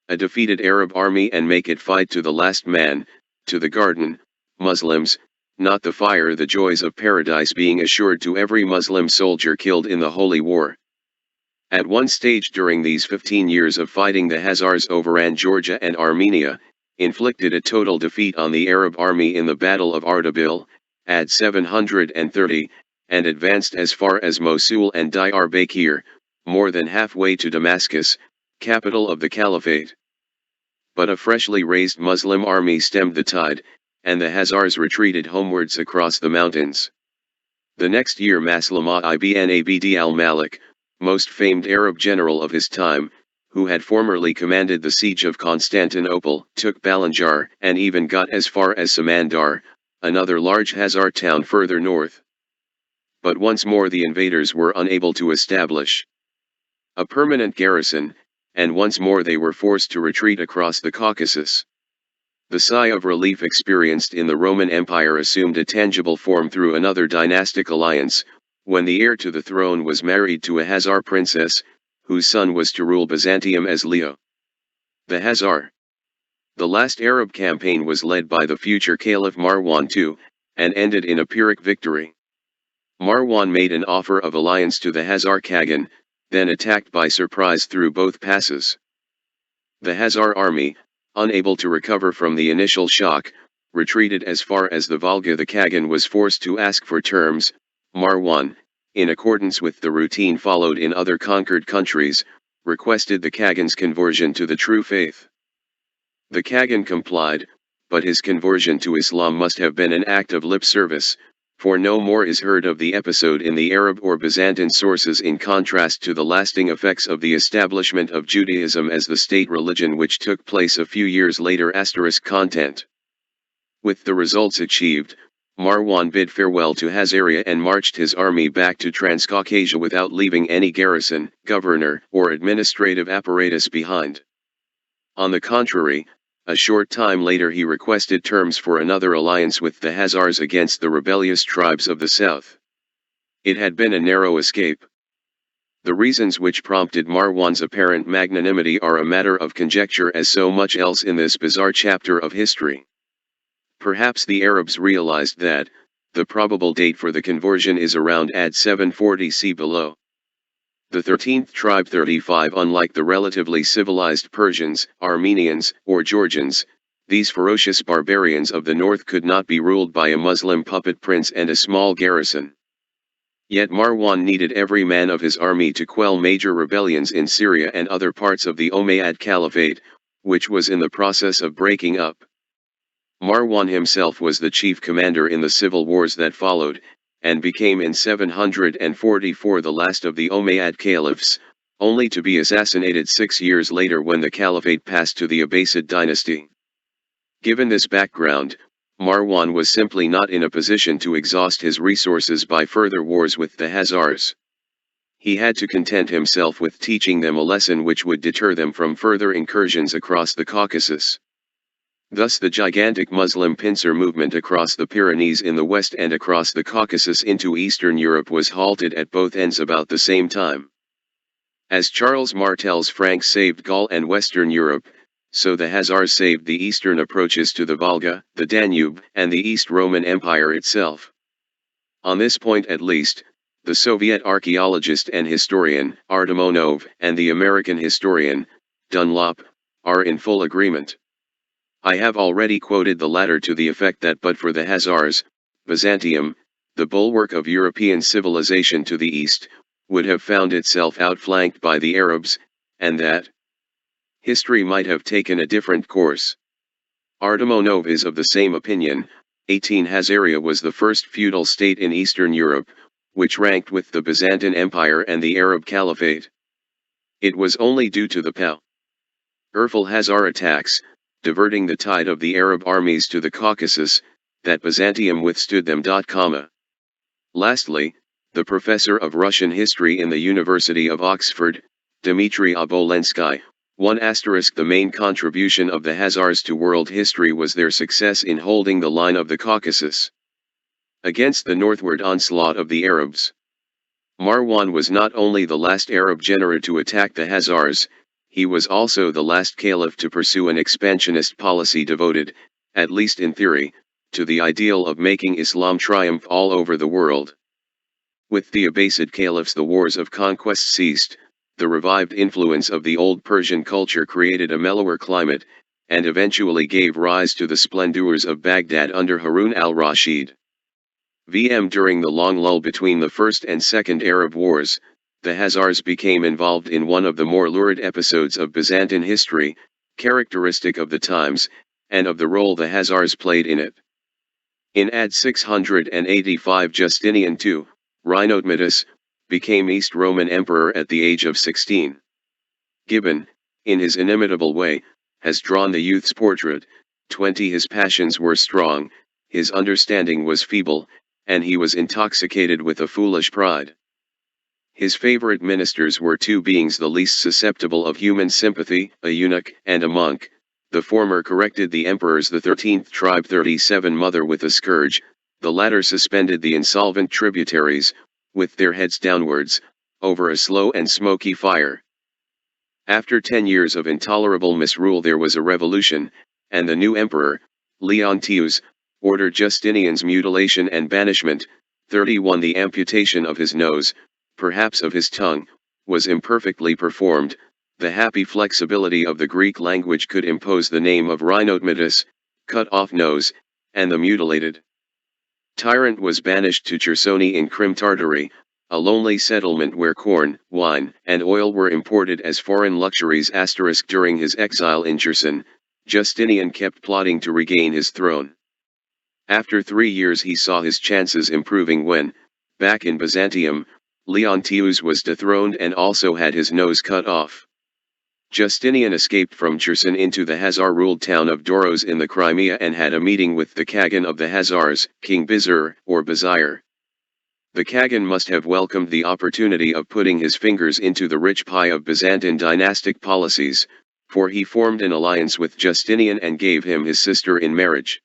a defeated Arab army and make it fight to the last man, to the garden, Muslims, not the fire, the joys of paradise being assured to every Muslim soldier killed in the Holy War. At one stage during these 15 years of fighting the Hazars overran Georgia and Armenia, inflicted a total defeat on the Arab army in the Battle of Ardabil, at 730, and advanced as far as Mosul and Diyarbakir, more than halfway to Damascus, capital of the Caliphate. But a freshly raised Muslim army stemmed the tide, and the Hazars retreated homewards across the mountains. The next year Maslama ibn Abd al-Malik, most famed Arab general of his time, who had formerly commanded the siege of Constantinople, took Balanjar and even got as far as Samandar, another large Hazar town further north. But once more the invaders were unable to establish a permanent garrison, and once more they were forced to retreat across the Caucasus. The sigh of relief experienced in the Roman Empire assumed a tangible form through another dynastic alliance, when the heir to the throne was married to a Hazar princess, whose son was to rule Byzantium as Leo the Hazar. The last Arab campaign was led by the future Caliph Marwan II, and ended in a Pyrrhic victory. Marwan made an offer of alliance to the Hazar Kagan, then attacked by surprise through both passes. The Hazar army, unable to recover from the initial shock, retreated as far as the Volga. The Kagan was forced to ask for terms. Marwan, in accordance with the routine followed in other conquered countries, requested the Kagan's conversion to the true faith. The Kagan complied, but his conversion to Islam must have been an act of lip service, for no more is heard of the episode in the Arab or Byzantine sources, in contrast to the lasting effects of the establishment of Judaism as the state religion, which took place a few years later. Content. With the results achieved, Marwan bid farewell to Hazaria and marched his army back to Transcaucasia without leaving any garrison, governor, or administrative apparatus behind. On the contrary, a short time later he requested terms for another alliance with the Hazars against the rebellious tribes of the south. It had been a narrow escape. The reasons which prompted Marwan's apparent magnanimity are a matter of conjecture, as so much else in this bizarre chapter of history. Perhaps the Arabs realized that the probable date for the conversion is around AD 740 see below. The 13th tribe 35, unlike the relatively civilized Persians, Armenians, or Georgians, these ferocious barbarians of the north could not be ruled by a Muslim puppet prince and a small garrison. Yet Marwan needed every man of his army to quell major rebellions in Syria and other parts of the Umayyad Caliphate, which was in the process of breaking up. Marwan himself was the chief commander in the civil wars that followed, and became in 744 the last of the Umayyad caliphs, only to be assassinated 6 years later when the caliphate passed to the Abbasid dynasty. Given this background, Marwan was simply not in a position to exhaust his resources by further wars with the Hazars. He had to content himself with teaching them a lesson which would deter them from further incursions across the Caucasus. Thus the gigantic Muslim pincer movement across the Pyrenees in the west and across the Caucasus into Eastern Europe was halted at both ends about the same time. As Charles Martel's Franks saved Gaul and Western Europe, so the Hazars saved the eastern approaches to the Volga, the Danube, and the East Roman Empire itself. On this point at least, the Soviet archaeologist and historian, Artemonov, and the American historian, Dunlop, are in full agreement. I have already quoted the latter to the effect that but for the Hazars, Byzantium, the bulwark of European civilization to the east, would have found itself outflanked by the Arabs, and that history might have taken a different course. Artemonov is of the same opinion. 18 Hazaria was the first feudal state in Eastern Europe, which ranked with the Byzantine Empire and the Arab Caliphate. It was only due to the powerful Hazar attacks, diverting the tide of the Arab armies to the Caucasus, that Byzantium withstood them. Lastly, the professor of Russian history in the University of Oxford, Dmitry Obolensky, 1 * the main contribution of the Hazars to world history was their success in holding the line of the Caucasus against the northward onslaught of the Arabs. Marwan was not only the last Arab general to attack the Hazars, he was also the last caliph to pursue an expansionist policy devoted, at least in theory, to the ideal of making Islam triumph all over the world. With the Abbasid caliphs the wars of conquest ceased, the revived influence of the old Persian culture created a mellower climate, and eventually gave rise to the splendors of Baghdad under Harun al-Rashid. During the long lull between the First and Second Arab Wars, the Hazars became involved in one of the more lurid episodes of Byzantine history, characteristic of the times, and of the role the Hazars played in it. In AD 685 Justinian II, Rhinoutmetus, became East Roman Emperor at the age of 16. Gibbon, in his inimitable way, has drawn the youth's portrait. 20 His passions were strong, his understanding was feeble, and he was intoxicated with a foolish pride. His favorite ministers were two beings the least susceptible of human sympathy, a eunuch and a monk. The former corrected the emperor's the 13th tribe 37 mother with a scourge, the latter suspended the insolvent tributaries, with their heads downwards, over a slow and smoky fire. After 10 years of intolerable misrule there was a revolution, and the new emperor, Leontius, ordered Justinian's mutilation and banishment. 31 The amputation of his nose, perhaps of his tongue, was imperfectly performed. The happy flexibility of the Greek language could impose the name of Rhinoutmetus, cut off nose, and the mutilated tyrant was banished to Chersoni in Crim Tartary, a lonely settlement where corn, wine, and oil were imported as foreign luxuries. During his exile in Cherson, Justinian kept plotting to regain his throne. After 3 years he saw his chances improving when, back in Byzantium, Leontius was dethroned and also had his nose cut off. Justinian escaped from Cherson into the Khazar-ruled town of Doros in the Crimea and had a meeting with the Khagan of the Khazars, King Bizur, or Bizir. The Khagan must have welcomed the opportunity of putting his fingers into the rich pie of Byzantine dynastic policies, for he formed an alliance with Justinian and gave him his sister in marriage.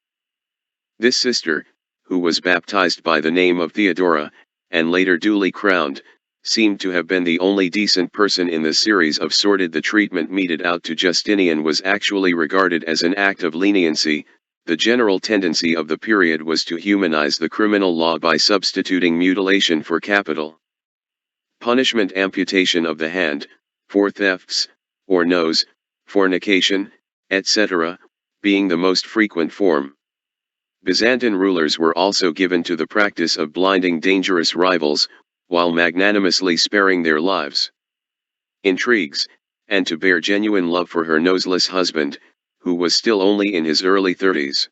This sister, who was baptized by the name of Theodora, and later duly crowned, seemed to have been the only decent person in the series of sordid. The treatment meted out to Justinian was actually regarded as an act of leniency. The general tendency of the period was to humanize the criminal law by substituting mutilation for capital punishment, amputation of the hand, for thefts, or nose, fornication, etc., being the most frequent form. Byzantine rulers were also given to the practice of blinding dangerous rivals, while magnanimously sparing their lives. Intrigues, and to bear genuine love for her noseless husband, who was still only in his early 30s.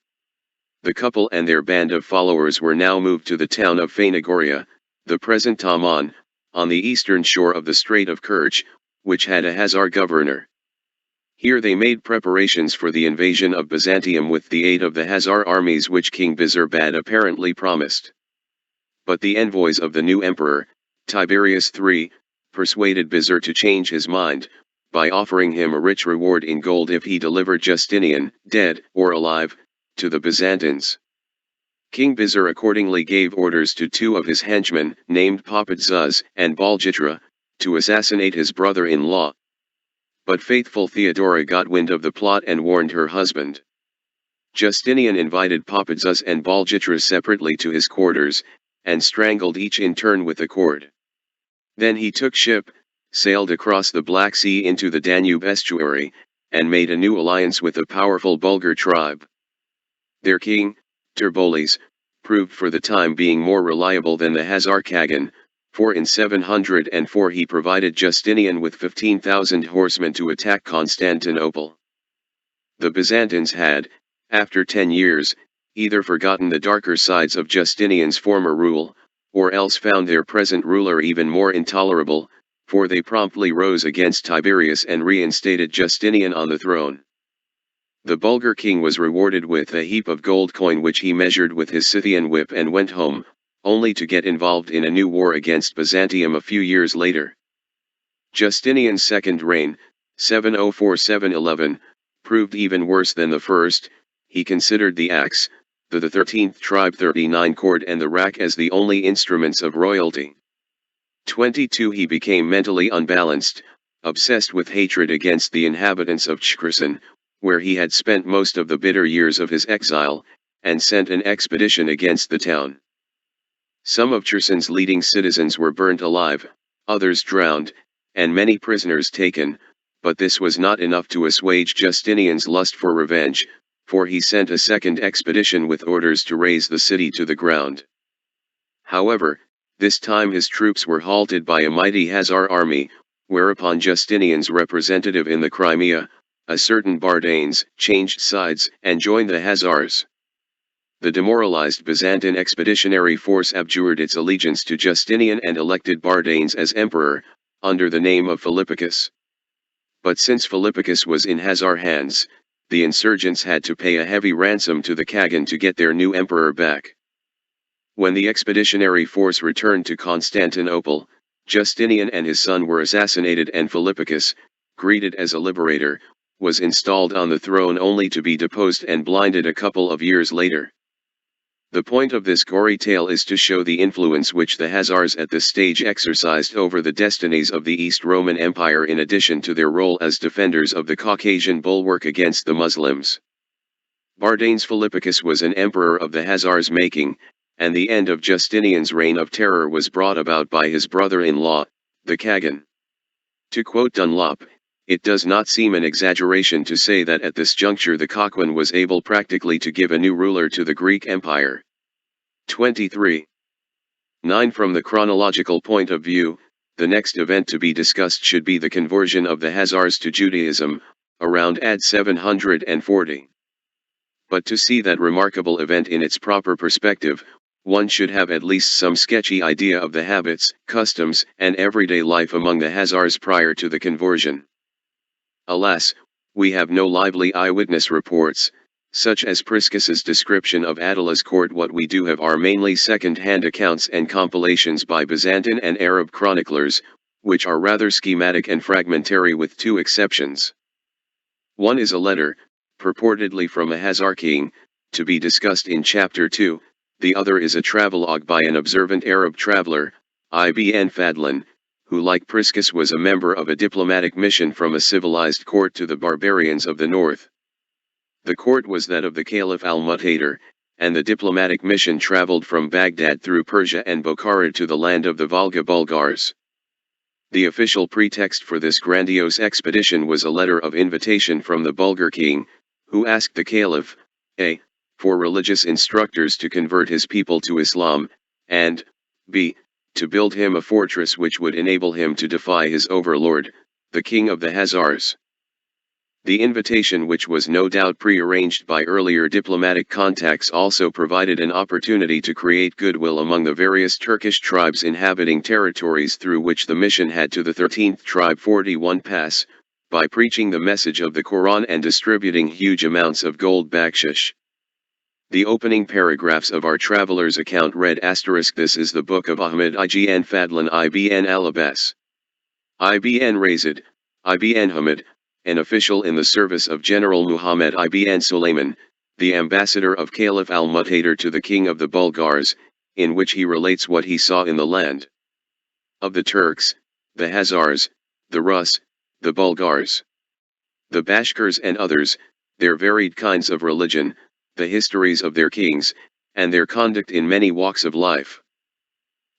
The couple and their band of followers were now moved to the town of Phanagoria, the present Taman, on the eastern shore of the Strait of Kerch, which had a Khazar governor. Here they made preparations for the invasion of Byzantium with the aid of the Khazar armies which King Bizur apparently promised. But the envoys of the new emperor, Tiberius III, persuaded Bizur to change his mind, by offering him a rich reward in gold if he delivered Justinian, dead or alive, to the Byzantines. King Bizur accordingly gave orders to 2 of his henchmen, named Pt1 and Baljitra, to assassinate his brother-in-law. But faithful Theodora got wind of the plot and warned her husband. Justinian invited Pt1 and Baljitra separately to his quarters, and strangled each in turn with a cord. Then he took ship, sailed across the Black Sea into the Danube estuary, and made a new alliance with a powerful Bulgar tribe. Their king, Terboles, proved for the time being more reliable than the Khazar Khagan, for in 704 he provided Justinian with 15,000 horsemen to attack Constantinople. The Byzantines had, after 10 years, either forgotten the darker sides of Justinian's former rule, or else found their present ruler even more intolerable, for they promptly rose against Tiberius and reinstated Justinian on the throne. The Bulgar king was rewarded with a heap of gold coin which he measured with his Scythian whip and went home, only to get involved in a new war against Byzantium a few years later. Justinian's second reign, 704-711, proved even worse than the first. He considered the axe, the 13th tribe 39 cord and the rack as the only instruments of royalty. 22 He became mentally unbalanced, obsessed with hatred against the inhabitants of Cherson, where he had spent most of the bitter years of his exile, and sent an expedition against the town. Some of Cherson's leading citizens were burnt alive, others drowned, and many prisoners taken, but this was not enough to assuage Justinian's lust for revenge, for he sent a second expedition with orders to raze the city to the ground. However, this time his troops were halted by a mighty Khazar army, whereupon Justinian's representative in the Crimea, a certain Bardanes, changed sides and joined the Khazars. The demoralized Byzantine expeditionary force abjured its allegiance to Justinian and elected Bardanes as emperor, under the name of Philippicus. But since Philippicus was in Khazar hands, the insurgents had to pay a heavy ransom to the Khagan to get their new emperor back. When the expeditionary force returned to Constantinople, Justinian and his son were assassinated and Philippicus, greeted as a liberator, was installed on the throne only to be deposed and blinded a couple of years later. The point of this gory tale is to show the influence which the Khazars at this stage exercised over the destinies of the East Roman Empire in addition to their role as defenders of the Caucasian bulwark against the Muslims. Bardanes Philippicus was an emperor of the Khazars' making, and the end of Justinian's reign of terror was brought about by his brother-in-law, the Khagan. To quote Dunlop, it does not seem an exaggeration to say that at this juncture the Khagan was able practically to give a new ruler to the Greek Empire. 23. 9. From the chronological point of view, the next event to be discussed should be the conversion of the Khazars to Judaism, around AD 740. But to see that remarkable event in its proper perspective, one should have at least some sketchy idea of the habits, customs, and everyday life among the Hazars prior to the conversion. Alas, we have no lively eyewitness reports, such as Priscus's description of Attila's court. What we do have are mainly second-hand accounts and compilations by Byzantine and Arab chroniclers, which are rather schematic and fragmentary with two exceptions. One is a letter, purportedly from a Hazar king, to be discussed in Chapter 2, the other is a travelogue by an observant Arab traveler, Ibn Fadlan, who like Priscus was a member of a diplomatic mission from a civilized court to the barbarians of the north. The court was that of the Caliph al-Mu'tadir, and the diplomatic mission traveled from Baghdad through Persia and Bokhara to the land of the Volga Bulgars. The official pretext for this grandiose expedition was a letter of invitation from the Bulgar king, who asked the Caliph, a. for religious instructors to convert his people to Islam, and b. to build him a fortress which would enable him to defy his overlord, the king of the Hazars. The invitation, which was no doubt prearranged by earlier diplomatic contacts, also provided an opportunity to create goodwill among the various Turkish tribes inhabiting territories through which the mission had to the 13th tribe 41 pass, by preaching the message of the Quran and distributing huge amounts of gold bakshish. The opening paragraphs of our traveler's account read: This is the book of Ahmed Ibn Fadlan Ibn al-Abbas. Ibn Razid, Ibn Hamid, an official in the service of General Muhammad Ibn Sulayman, the ambassador of Caliph al-Mu'tadir to the king of the Bulgars, in which he relates what he saw in the land of the Turks, the Hazars, the Rus, the Bulgars, the Bashkirs and others, their varied kinds of religion, the histories of their kings, and their conduct in many walks of life.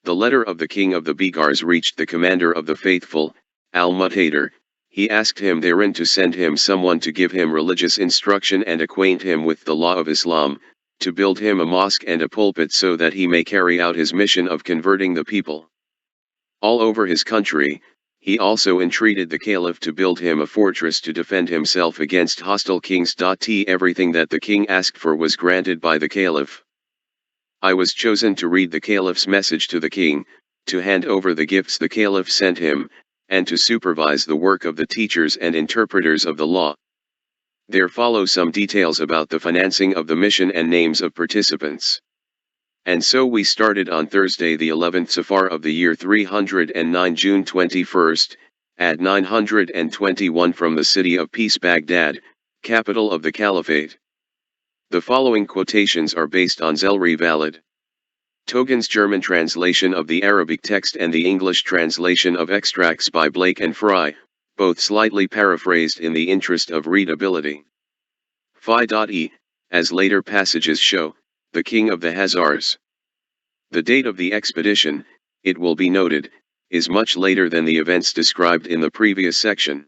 The letter of the king of the Bulgars reached the commander of the faithful, al-Mu'tadir. He asked him therein to send him someone to give him religious instruction and acquaint him with the law of Islam, to build him a mosque and a pulpit so that he may carry out his mission of converting the people all over his country. He also entreated the Caliph to build him a fortress to defend himself against hostile kings. Everything that the king asked for was granted by the Caliph. I was chosen to read the Caliph's message to the king, to hand over the gifts the Caliph sent him, and to supervise the work of the teachers and interpreters of the law. There follow some details about the financing of the mission and names of participants. And so we started on Thursday the 11th Safar of the year 309 June 21st, at 921 from the city of Peace Baghdad, capital of the Caliphate. The following quotations are based on Zelri Valid. Togen's German translation of the Arabic text and the English translation of extracts by Blake and Fry, both slightly paraphrased in the interest of readability. Phi.e, as later passages show, the king of the Hazars. The date of the expedition, it will be noted, is much later than the events described in the previous section.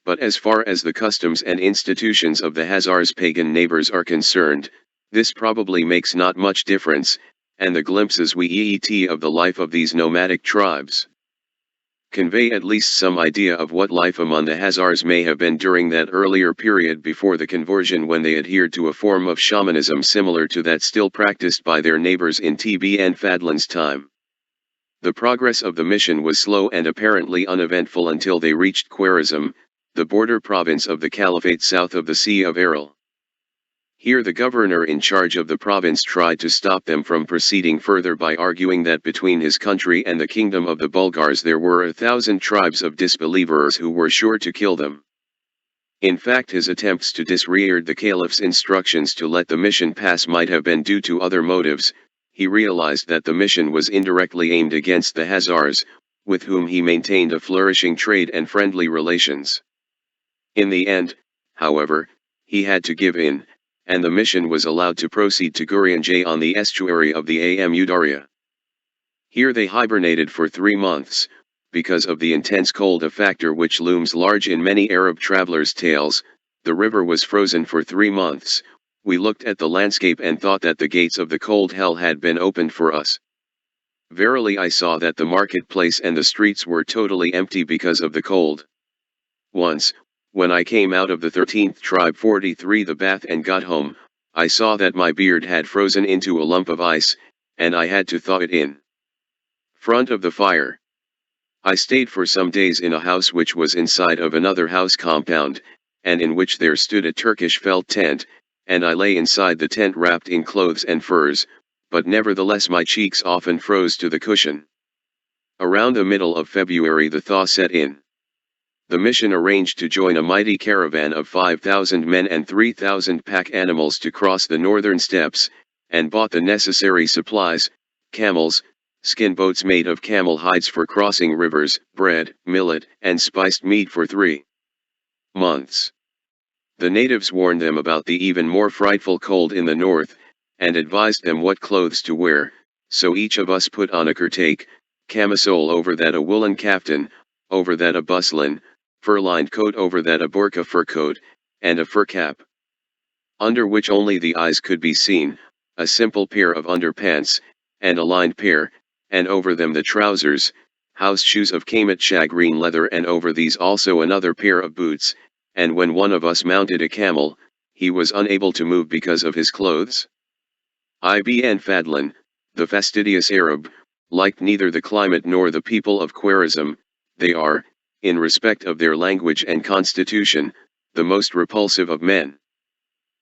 But as far as the customs and institutions of the Hazars' pagan neighbors are concerned, this probably makes not much difference, and the glimpses we get of the life of these nomadic tribes convey at least some idea of what life among the Hazars may have been during that earlier period before the conversion, when they adhered to a form of shamanism similar to that still practiced by their neighbors in Ibn Fadlan's time. The progress of the mission was slow and apparently uneventful until they reached Khwarezm, the border province of the Caliphate south of the Sea of Aral. Here the governor in charge of the province tried to stop them from proceeding further by arguing that between his country and the kingdom of the Bulgars there were 1,000 tribes of disbelievers who were sure to kill them. In fact, his attempts to disregard the caliph's instructions to let the mission pass might have been due to other motives. He realized that the mission was indirectly aimed against the Hazars, with whom he maintained a flourishing trade and friendly relations. In the end, however, he had to give in, and the mission was allowed to proceed to Gurianjay on the estuary of the Amu Darya. Here they hibernated for 3 months, because of the intense cold, a factor which looms large in many Arab travelers' tales. The river was frozen for 3 months. We looked at the landscape and thought that the gates of the cold hell had been opened for us. Verily I saw that the marketplace and the streets were totally empty because of the cold. Once, When I came out of the 13th tribe 43 the bath and got home, I saw that my beard had frozen into a lump of ice, and I had to thaw it in front of the fire. I stayed for some days in a house which was inside of another house compound, and in which there stood a Turkish felt tent, and I lay inside the tent wrapped in clothes and furs, but nevertheless my cheeks often froze to the cushion. Around the middle of February the thaw set in. The mission arranged to join a mighty caravan of 5,000 men and 3,000 pack animals to cross the northern steppes, and bought the necessary supplies, camels, skin boats made of camel hides for crossing rivers, bread, millet, and spiced meat for 3 months. The natives warned them about the even more frightful cold in the north, and advised them what clothes to wear, so each of us put on a kertake, camisole over that a woolen kaftan, over that a buslin, fur-lined coat over that a burqa fur coat, and a fur cap, under which only the eyes could be seen, a simple pair of underpants, and a lined pair, and over them the trousers, house shoes of kamat shagreen leather, and over these also another pair of boots, and when one of us mounted a camel, he was unable to move because of his clothes. Ibn Fadlan, the fastidious Arab, liked neither the climate nor the people of Khwarezm. They are, in respect of their language and constitution, the most repulsive of men.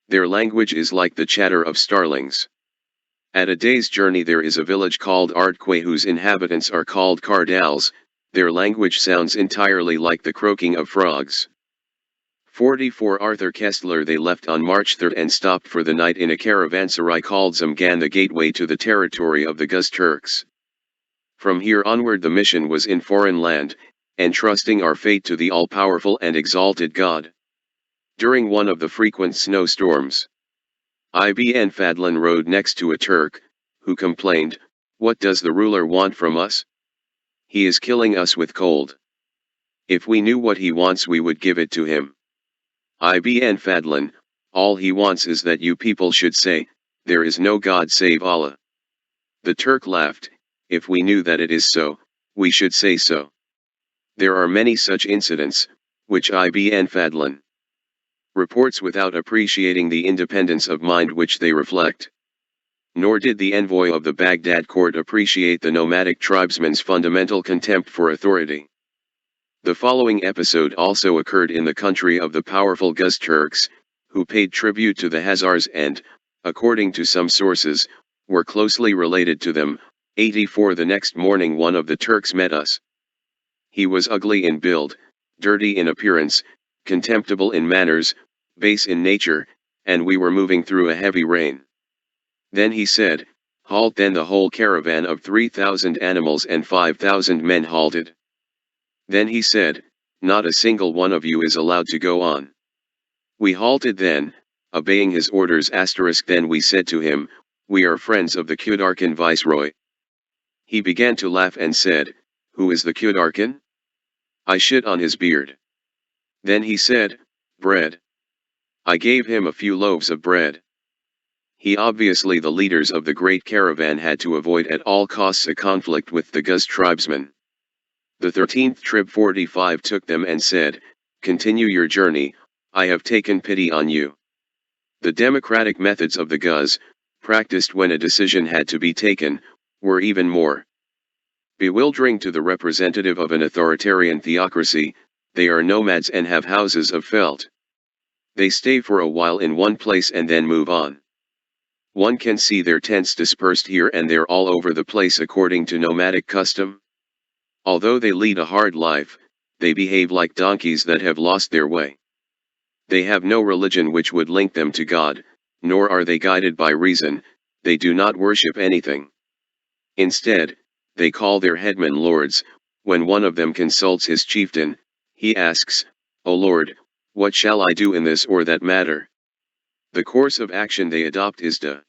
Their language is like the chatter of starlings. At a day's journey there is a village called Ardque whose inhabitants are called Kardals. Their language sounds entirely like the croaking of frogs. 44 Arthur Koestler. They left on March 3 and stopped for the night in a caravanserai called Zamgan, the gateway to the territory of the Guz Turks. From here onward the mission was in foreign land, entrusting our fate to the all-powerful and exalted God. During one of the frequent snowstorms, Ibn Fadlan rode next to a Turk, who complained, "What does the ruler want from us? He is killing us with cold. If we knew what he wants we would give it to him." Ibn Fadlan, "All he wants is that you people should say, 'There is no God save Allah.'" The Turk laughed, "If we knew that it is so, we should say so." There are many such incidents, which Ibn Fadlan reports without appreciating the independence of mind which they reflect. Nor did the envoy of the Baghdad court appreciate the nomadic tribesman's fundamental contempt for authority. The following episode also occurred in the country of the powerful Guz Turks, who paid tribute to the Hazars and, according to some sources, were closely related to them. 84 The next morning one of the Turks met us. He was ugly in build, dirty in appearance, contemptible in manners, base in nature, and we were moving through a heavy rain. Then he said, "Halt." Then the whole caravan of 3,000 animals and 5,000 men halted. Then he said, "Not a single one of you is allowed to go on." We halted then, obeying his orders. Then we said to him, "We are friends of the Kudarkan viceroy." He began to laugh and said, "Who is the Kudarkan?" I shit on his beard. Then he said, "Bread." I gave him a few loaves of bread. He obviously the leaders of the great caravan had to avoid at all costs a conflict with the Guz tribesmen. The 13th Trib 45 took them and said, "Continue your journey, I have taken pity on you." The democratic methods of the Guz, practiced when a decision had to be taken, were even more bewildering to the representative of an authoritarian theocracy. They are nomads and have houses of felt. They stay for a while in one place and then move on. One can see their tents dispersed here and there all over the place according to nomadic custom. Although they lead a hard life, they behave like donkeys that have lost their way. They have no religion which would link them to God, nor are they guided by reason. They do not worship anything. Instead, they call their headmen lords. When one of them consults his chieftain, he asks, "O Lord, what shall I do in this or that matter?" The course of action they adopt is to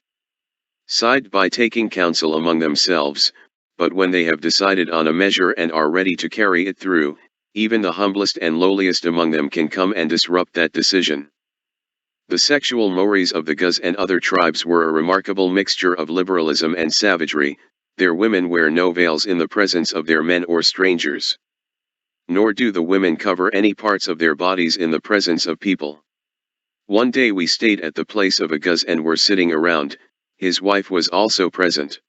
decide by taking counsel among themselves, but when they have decided on a measure and are ready to carry it through, even the humblest and lowliest among them can come and disrupt that decision. The sexual mores of the Guz and other tribes were a remarkable mixture of liberalism and savagery. Their women wear no veils in the presence of their men or strangers. nor do the women cover any parts of their bodies in the presence of people. One day we stayed at the place of a guz and were sitting around, his wife was also present.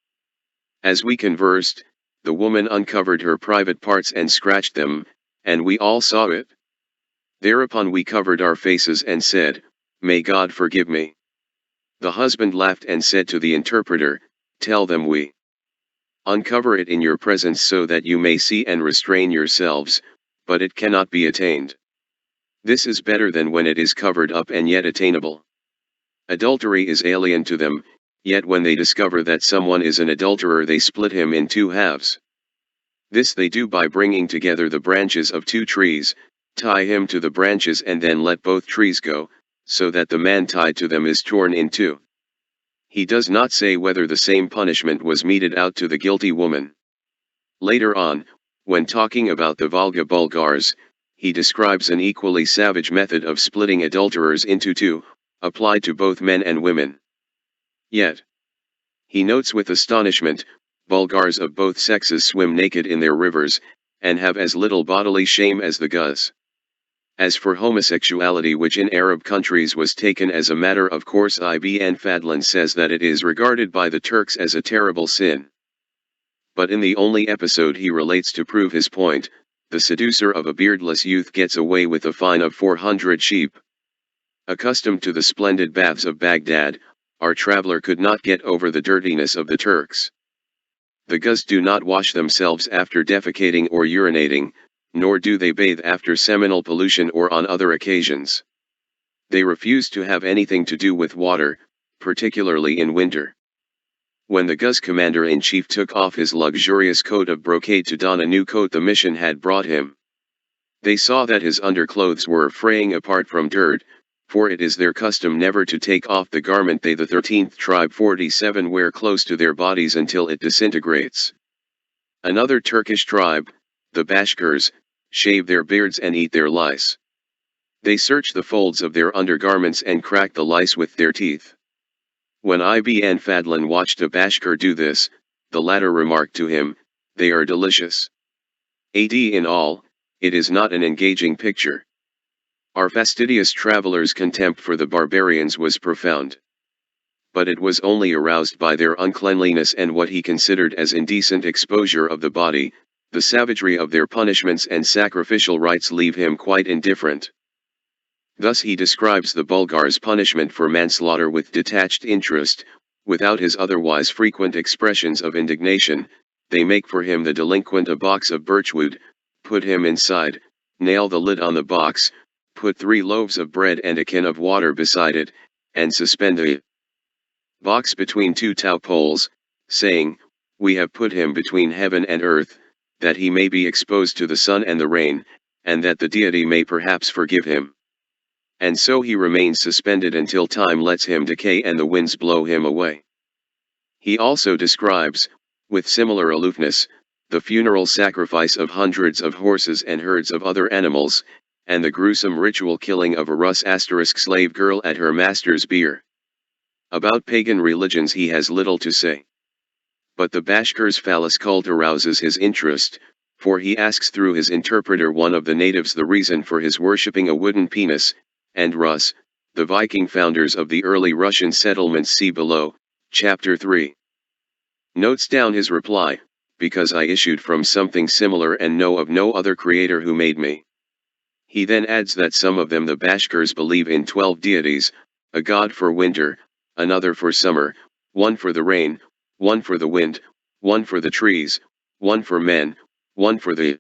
As we conversed, the woman uncovered her private parts and scratched them, and we all saw it. Thereupon we covered our faces and said, "May God forgive me." The husband laughed and said to the interpreter, "Tell them we uncover it in your presence so that you may see and restrain yourselves, but it cannot be attained. This is better than when it is covered up and yet attainable." Adultery is alien to them, yet when they discover that someone is an adulterer they split him in two halves. This they do by bringing together the branches of two trees, tie him to the branches and then let both trees go, so that the man tied to them is torn in two. He does not say whether the same punishment was meted out to the guilty woman. Later on, when talking about the Volga Bulgars, he describes an equally savage method of splitting adulterers into two, applied to both men and women. Yet, he notes with astonishment, Bulgars of both sexes swim naked in their rivers, and have as little bodily shame as the Guz. As for homosexuality, which in Arab countries was taken as a matter of course, Ibn Fadlan says that it is regarded by the Turks as a terrible sin. But in the only episode he relates to prove his point, the seducer of a beardless youth gets away with a fine of 400 sheep. Accustomed to the splendid baths of Baghdad, our traveler could not get over the dirtiness of the Turks. The Guz do not wash themselves after defecating or urinating, nor do they bathe after seminal pollution or on other occasions. They refuse to have anything to do with water, particularly in winter. When the Guz commander-in-chief took off his luxurious coat of brocade to don a new coat the mission had brought him, they saw that his underclothes were fraying apart from dirt, for it is their custom never to take off the garment they, the 13th tribe 47, wear close to their bodies until it disintegrates. Another Turkish tribe, the Bashkirs, shave their beards and eat their lice. They search the folds of their undergarments and crack the lice with their teeth. When Ibn Fadlan watched a Bashkir do this, the latter remarked to him, "They are delicious." In all, it is not an engaging picture. Our fastidious traveler's contempt for the barbarians was profound. But it was only aroused by their uncleanliness and what he considered as indecent exposure of the body. The savagery of their punishments and sacrificial rites leave him quite indifferent. Thus he describes the Bulgars' punishment for manslaughter with detached interest, without his otherwise frequent expressions of indignation. They make for him the delinquent a box of birchwood, put him inside, nail the lid on the box, put 3 loaves of bread and a can of water beside it, and suspend the box between 2 tow poles, saying, "We have put him between heaven and earth, that he may be exposed to the sun and the rain, and that the deity may perhaps forgive him." And so he remains suspended until time lets him decay and the winds blow him away. He also describes, with similar aloofness, the funeral sacrifice of hundreds of horses and herds of other animals, and the gruesome ritual killing of a Rus * slave girl at her master's bier. About pagan religions he has little to say. But the Bashkir's phallus cult arouses his interest, for he asks through his interpreter one of the natives the reason for his worshipping a wooden penis, and Rus, the Viking founders of the early Russian settlements, see below, Chapter 3. Notes down his reply, "Because I issued from something similar and know of no other creator who made me." He then adds that some of them, the Bashkirs, believe in 12 deities, a god for winter, another for summer, one for the rain, one for the wind, one for the trees, one for men, one for the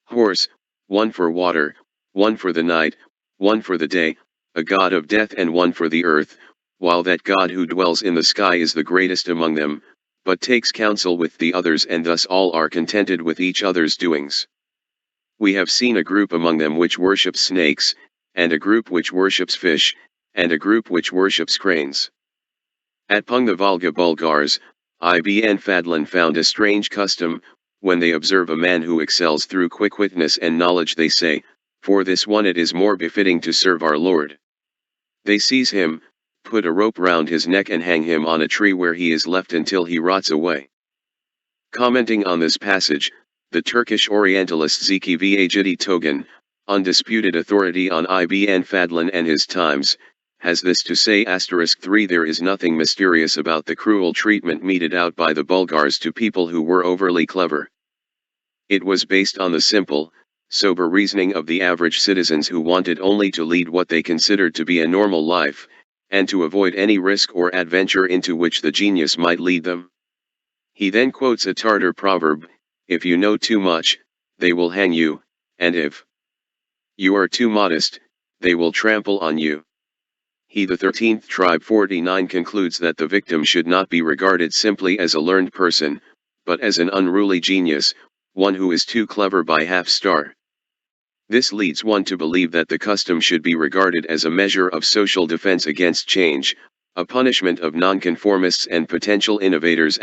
horse, one for water, one for the night, one for the day, a god of death, and one for the earth, while that God who dwells in the sky is the greatest among them, but takes counsel with the others, and thus all are contented with each other's doings. We have seen a group among them which worships snakes, and a group which worships fish, and a group which worships cranes. At Pung, the Volga Bulgars, Ibn Fadlan found a strange custom. When they observe a man who excels through quick witness and knowledge, they say, "For this one it is more befitting to serve our Lord." They seize him, put a rope round his neck and hang him on a tree, where he is left until he rots away. Commenting on this passage, the Turkish Orientalist Zeki Vajidi Togan, undisputed authority on Ibn Fadlan and his times, has this to say: *3 There is nothing mysterious about the cruel treatment meted out by the Bulgars to people who were overly clever. It was based on the simple, sober reasoning of the average citizens who wanted only to lead what they considered to be a normal life, and to avoid any risk or adventure into which the genius might lead them. He then quotes a Tartar proverb: if you know too much, they will hang you, and if you are too modest, they will trample on you. He, the 13th tribe 49, concludes that the victim should not be regarded simply as a learned person, but as an unruly genius, one who is too clever by half-star. This leads one to believe that the custom should be regarded as a measure of social defense against change, a punishment of nonconformists and potential innovators.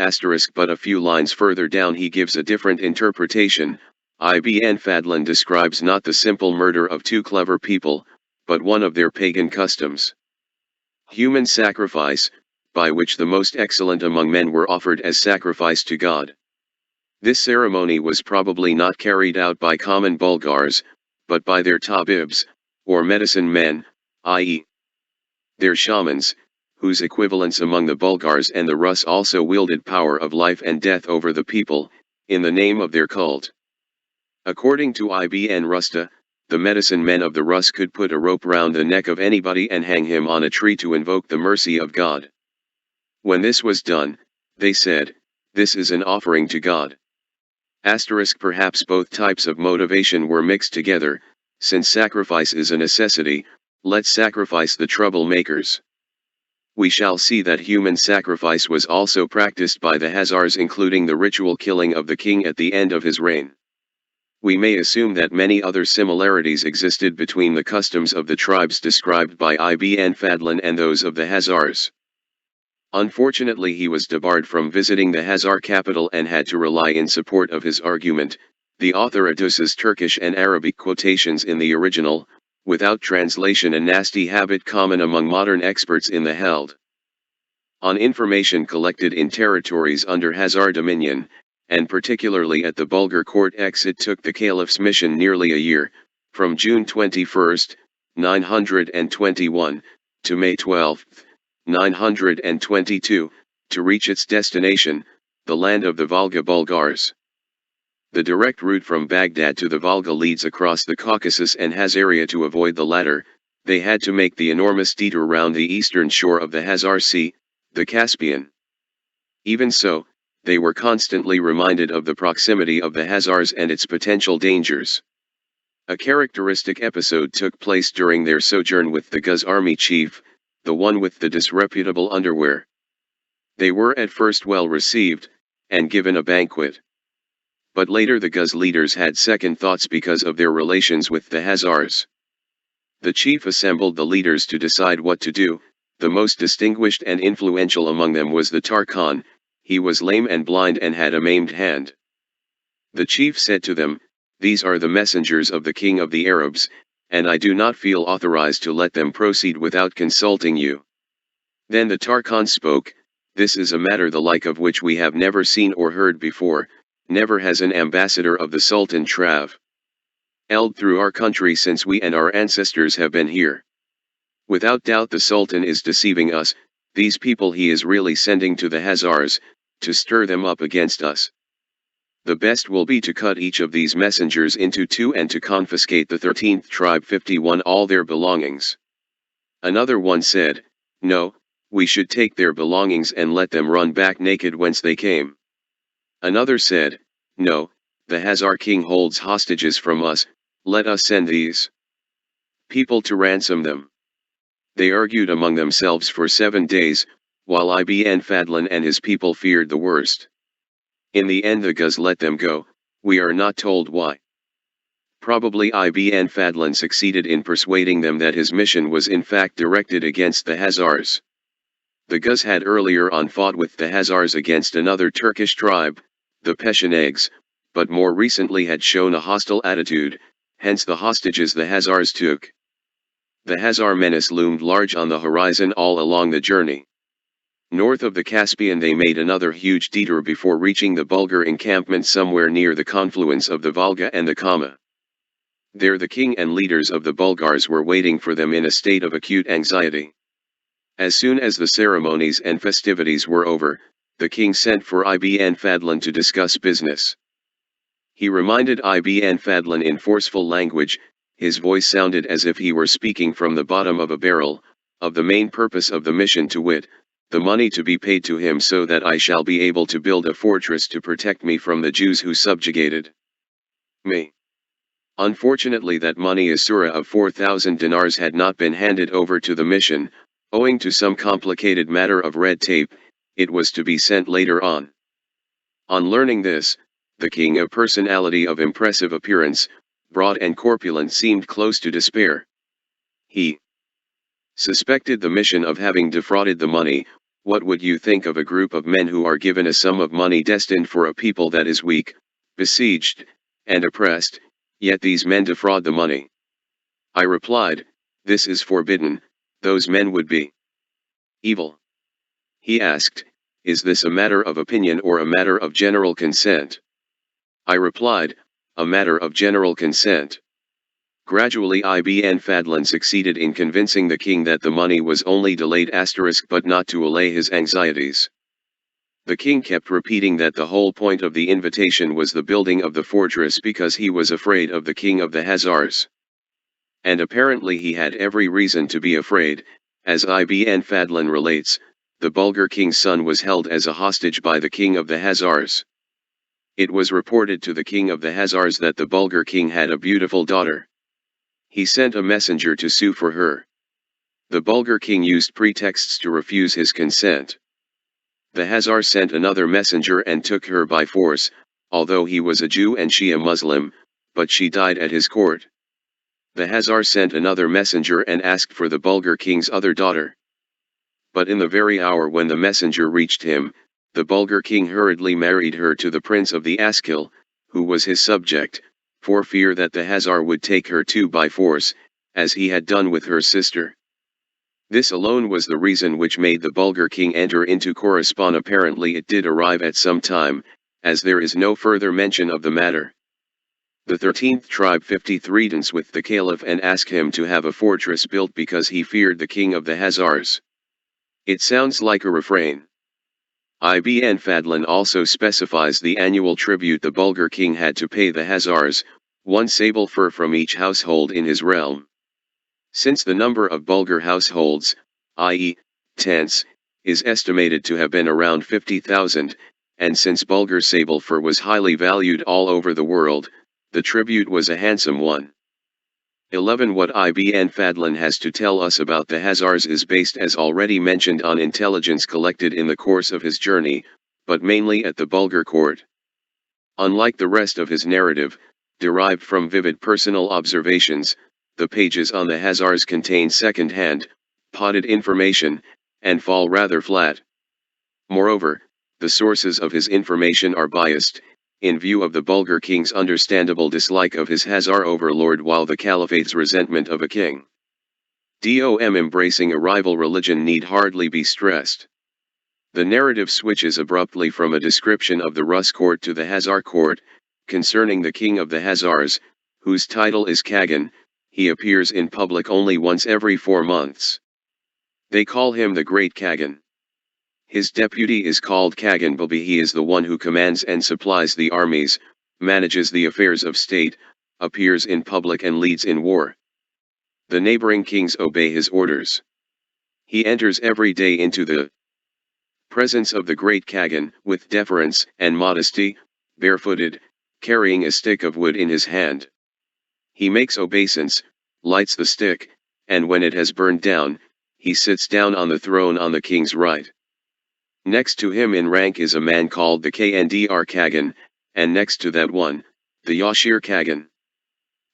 But a few lines further down he gives a different interpretation. Ibn Fadlan describes not the simple murder of two clever people, but one of their pagan customs. Human sacrifice, by which the most excellent among men were offered as sacrifice to God. This ceremony was probably not carried out by common Bulgars, but by their tabibs, or medicine men, i.e. their shamans, whose equivalents among the Bulgars and the Rus also wielded power of life and death over the people, in the name of their cult. According to Ibn Rusta, the medicine men of the Rus could put a rope round the neck of anybody and hang him on a tree to invoke the mercy of God. When this was done, they said, "This is an offering to God." Perhaps both types of motivation were mixed together. Since sacrifice is a necessity, let's sacrifice the troublemakers. We shall see that human sacrifice was also practiced by the Hazars, including the ritual killing of the king at the end of his reign. We may assume that many other similarities existed between the customs of the tribes described by Ibn Fadlan and those of the Hazars. Unfortunately, he was debarred from visiting the Hazar capital and had to rely in support of his argument. The author adduces Turkish and Arabic quotations in the original, without translation, a nasty habit common among modern experts in the held on information collected in territories under Hazar dominion, and particularly at the Bulgar court. It took the caliph's mission nearly a year, from June 21, 921, to May 12, 922, to reach its destination, the land of the Volga Bulgars. The direct route from Baghdad to the Volga leads across the Caucasus and Hazaria. To avoid the latter, they had to make the enormous detour round the eastern shore of the Hazar Sea, the Caspian. Even so, they were constantly reminded of the proximity of the Hazars and its potential dangers. A characteristic episode took place during their sojourn with the Guz army chief, the one with the disreputable underwear. They were at first well received, and given a banquet. But later the Guz leaders had second thoughts because of their relations with the Hazars. The chief assembled the leaders to decide what to do. The most distinguished and influential among them was the Tarkhan. He was lame and blind and had a maimed hand. The chief said to them, "These are the messengers of the king of the Arabs, and I do not feel authorized to let them proceed without consulting you." Then the Tarkhan spoke, "This is a matter the like of which we have never seen or heard before. Never has an ambassador of the Sultan travelled through our country since we and our ancestors have been here. Without doubt the Sultan is deceiving us. These people he is really sending to the Hazars, to stir them up against us. The best will be to cut each of these messengers into two and to confiscate the 13th tribe 51 all their belongings." Another one said, "No, we should take their belongings and let them run back naked whence they came." Another said, "No, the Hazar king holds hostages from us, let us send these people to ransom them." They argued among themselves for 7 days, while Ibn Fadlan and his people feared the worst. In the end the Guz let them go. We are not told why. Probably Ibn Fadlan succeeded in persuading them that his mission was in fact directed against the Hazars. The Guz had earlier on fought with the Hazars against another Turkish tribe, the Pechenegs, but more recently had shown a hostile attitude, hence the hostages the Hazars took. The Hazar menace loomed large on the horizon all along the journey. North of the Caspian they made another huge detour before reaching the Bulgar encampment somewhere near the confluence of the Volga and the Kama. There the king and leaders of the Bulgars were waiting for them in a state of acute anxiety. As soon as the ceremonies and festivities were over, the king sent for Ibn Fadlan to discuss business. He reminded Ibn Fadlan in forceful language, his voice sounded as if he were speaking from the bottom of a barrel, of the main purpose of the mission, to wit, the money to be paid to him so that I shall be able to build a fortress to protect me from the Jews who subjugated me. Unfortunately that money Asura of 4,000 dinars had not been handed over to the mission, owing to some complicated matter of red tape. It was to be sent later on. On learning this, the king, a personality of impressive appearance, broad and corpulent, seemed close to despair. He suspected the mission of having defrauded the money. What would you think of a group of men who are given a sum of money destined for a people that is weak, besieged, and oppressed, yet these men defraud the money? I replied, this is forbidden, those men would be evil. He asked, is this a matter of opinion or a matter of general consent? I replied, a matter of general consent. Gradually Ibn Fadlan succeeded in convincing the king that the money was only delayed but not to allay his anxieties. The king kept repeating that the whole point of the invitation was the building of the fortress because he was afraid of the king of the Hazars. And apparently he had every reason to be afraid. As Ibn Fadlan relates, the Bulgar king's son was held as a hostage by the king of the Hazars. It was reported to the king of the Hazars that the Bulgar king had a beautiful daughter. He sent a messenger to sue for her. The Bulgar king used pretexts to refuse his consent. The Hazar sent another messenger and took her by force, although he was a Jew and she a Muslim, but she died at his court. The Hazar sent another messenger and asked for the Bulgar king's other daughter. But in the very hour when the messenger reached him, the Bulgar king hurriedly married her to the prince of the Askil, who was his subject, for fear that the Hazar would take her too by force, as he had done with her sister. This alone was the reason which made the Bulgar king enter into Khorasan. Apparently it did arrive at some time, as there is no further mention of the matter. The 13th tribe 53 danced with the caliph and asked him to have a fortress built because he feared the king of the Hazars. It sounds like a refrain. Ibn Fadlan also specifies the annual tribute the Bulgar king had to pay the Hazars, 1 sable fur from each household in his realm. Since the number of Bulgar households, i.e., tents, is estimated to have been around 50,000, and since Bulgar sable fur was highly valued all over the world, the tribute was a handsome one. 11. What Ibn Fadlan has to tell us about the Hazars is based, as already mentioned, on intelligence collected in the course of his journey, but mainly at the Bulgar court. Unlike the rest of his narrative, derived from vivid personal observations, the pages on the Hazars contain second-hand, potted information, and fall rather flat. Moreover, the sources of his information are biased, in view of the Bulgar king's understandable dislike of his Hazar overlord while the caliphate's resentment of a king. Embracing a rival religion need hardly be stressed. The narrative switches abruptly from a description of the Rus court to the Hazar court, concerning the king of the Hazars, whose title is Kagan. He appears in public only once every 4 months. They call him the Great Kagan. His deputy is called Kagan Babi. He is the one who commands and supplies the armies, manages the affairs of state, appears in public and leads in war. The neighboring kings obey his orders. He enters every day into the presence of the Great Kagan, with deference and modesty, barefooted, carrying a stick of wood in his hand. He makes obeisance, lights the stick, and when it has burned down, he sits down on the throne on the king's right. Next to him in rank is a man called the Kndr Kagan, and next to that one, the Yashir Kagan.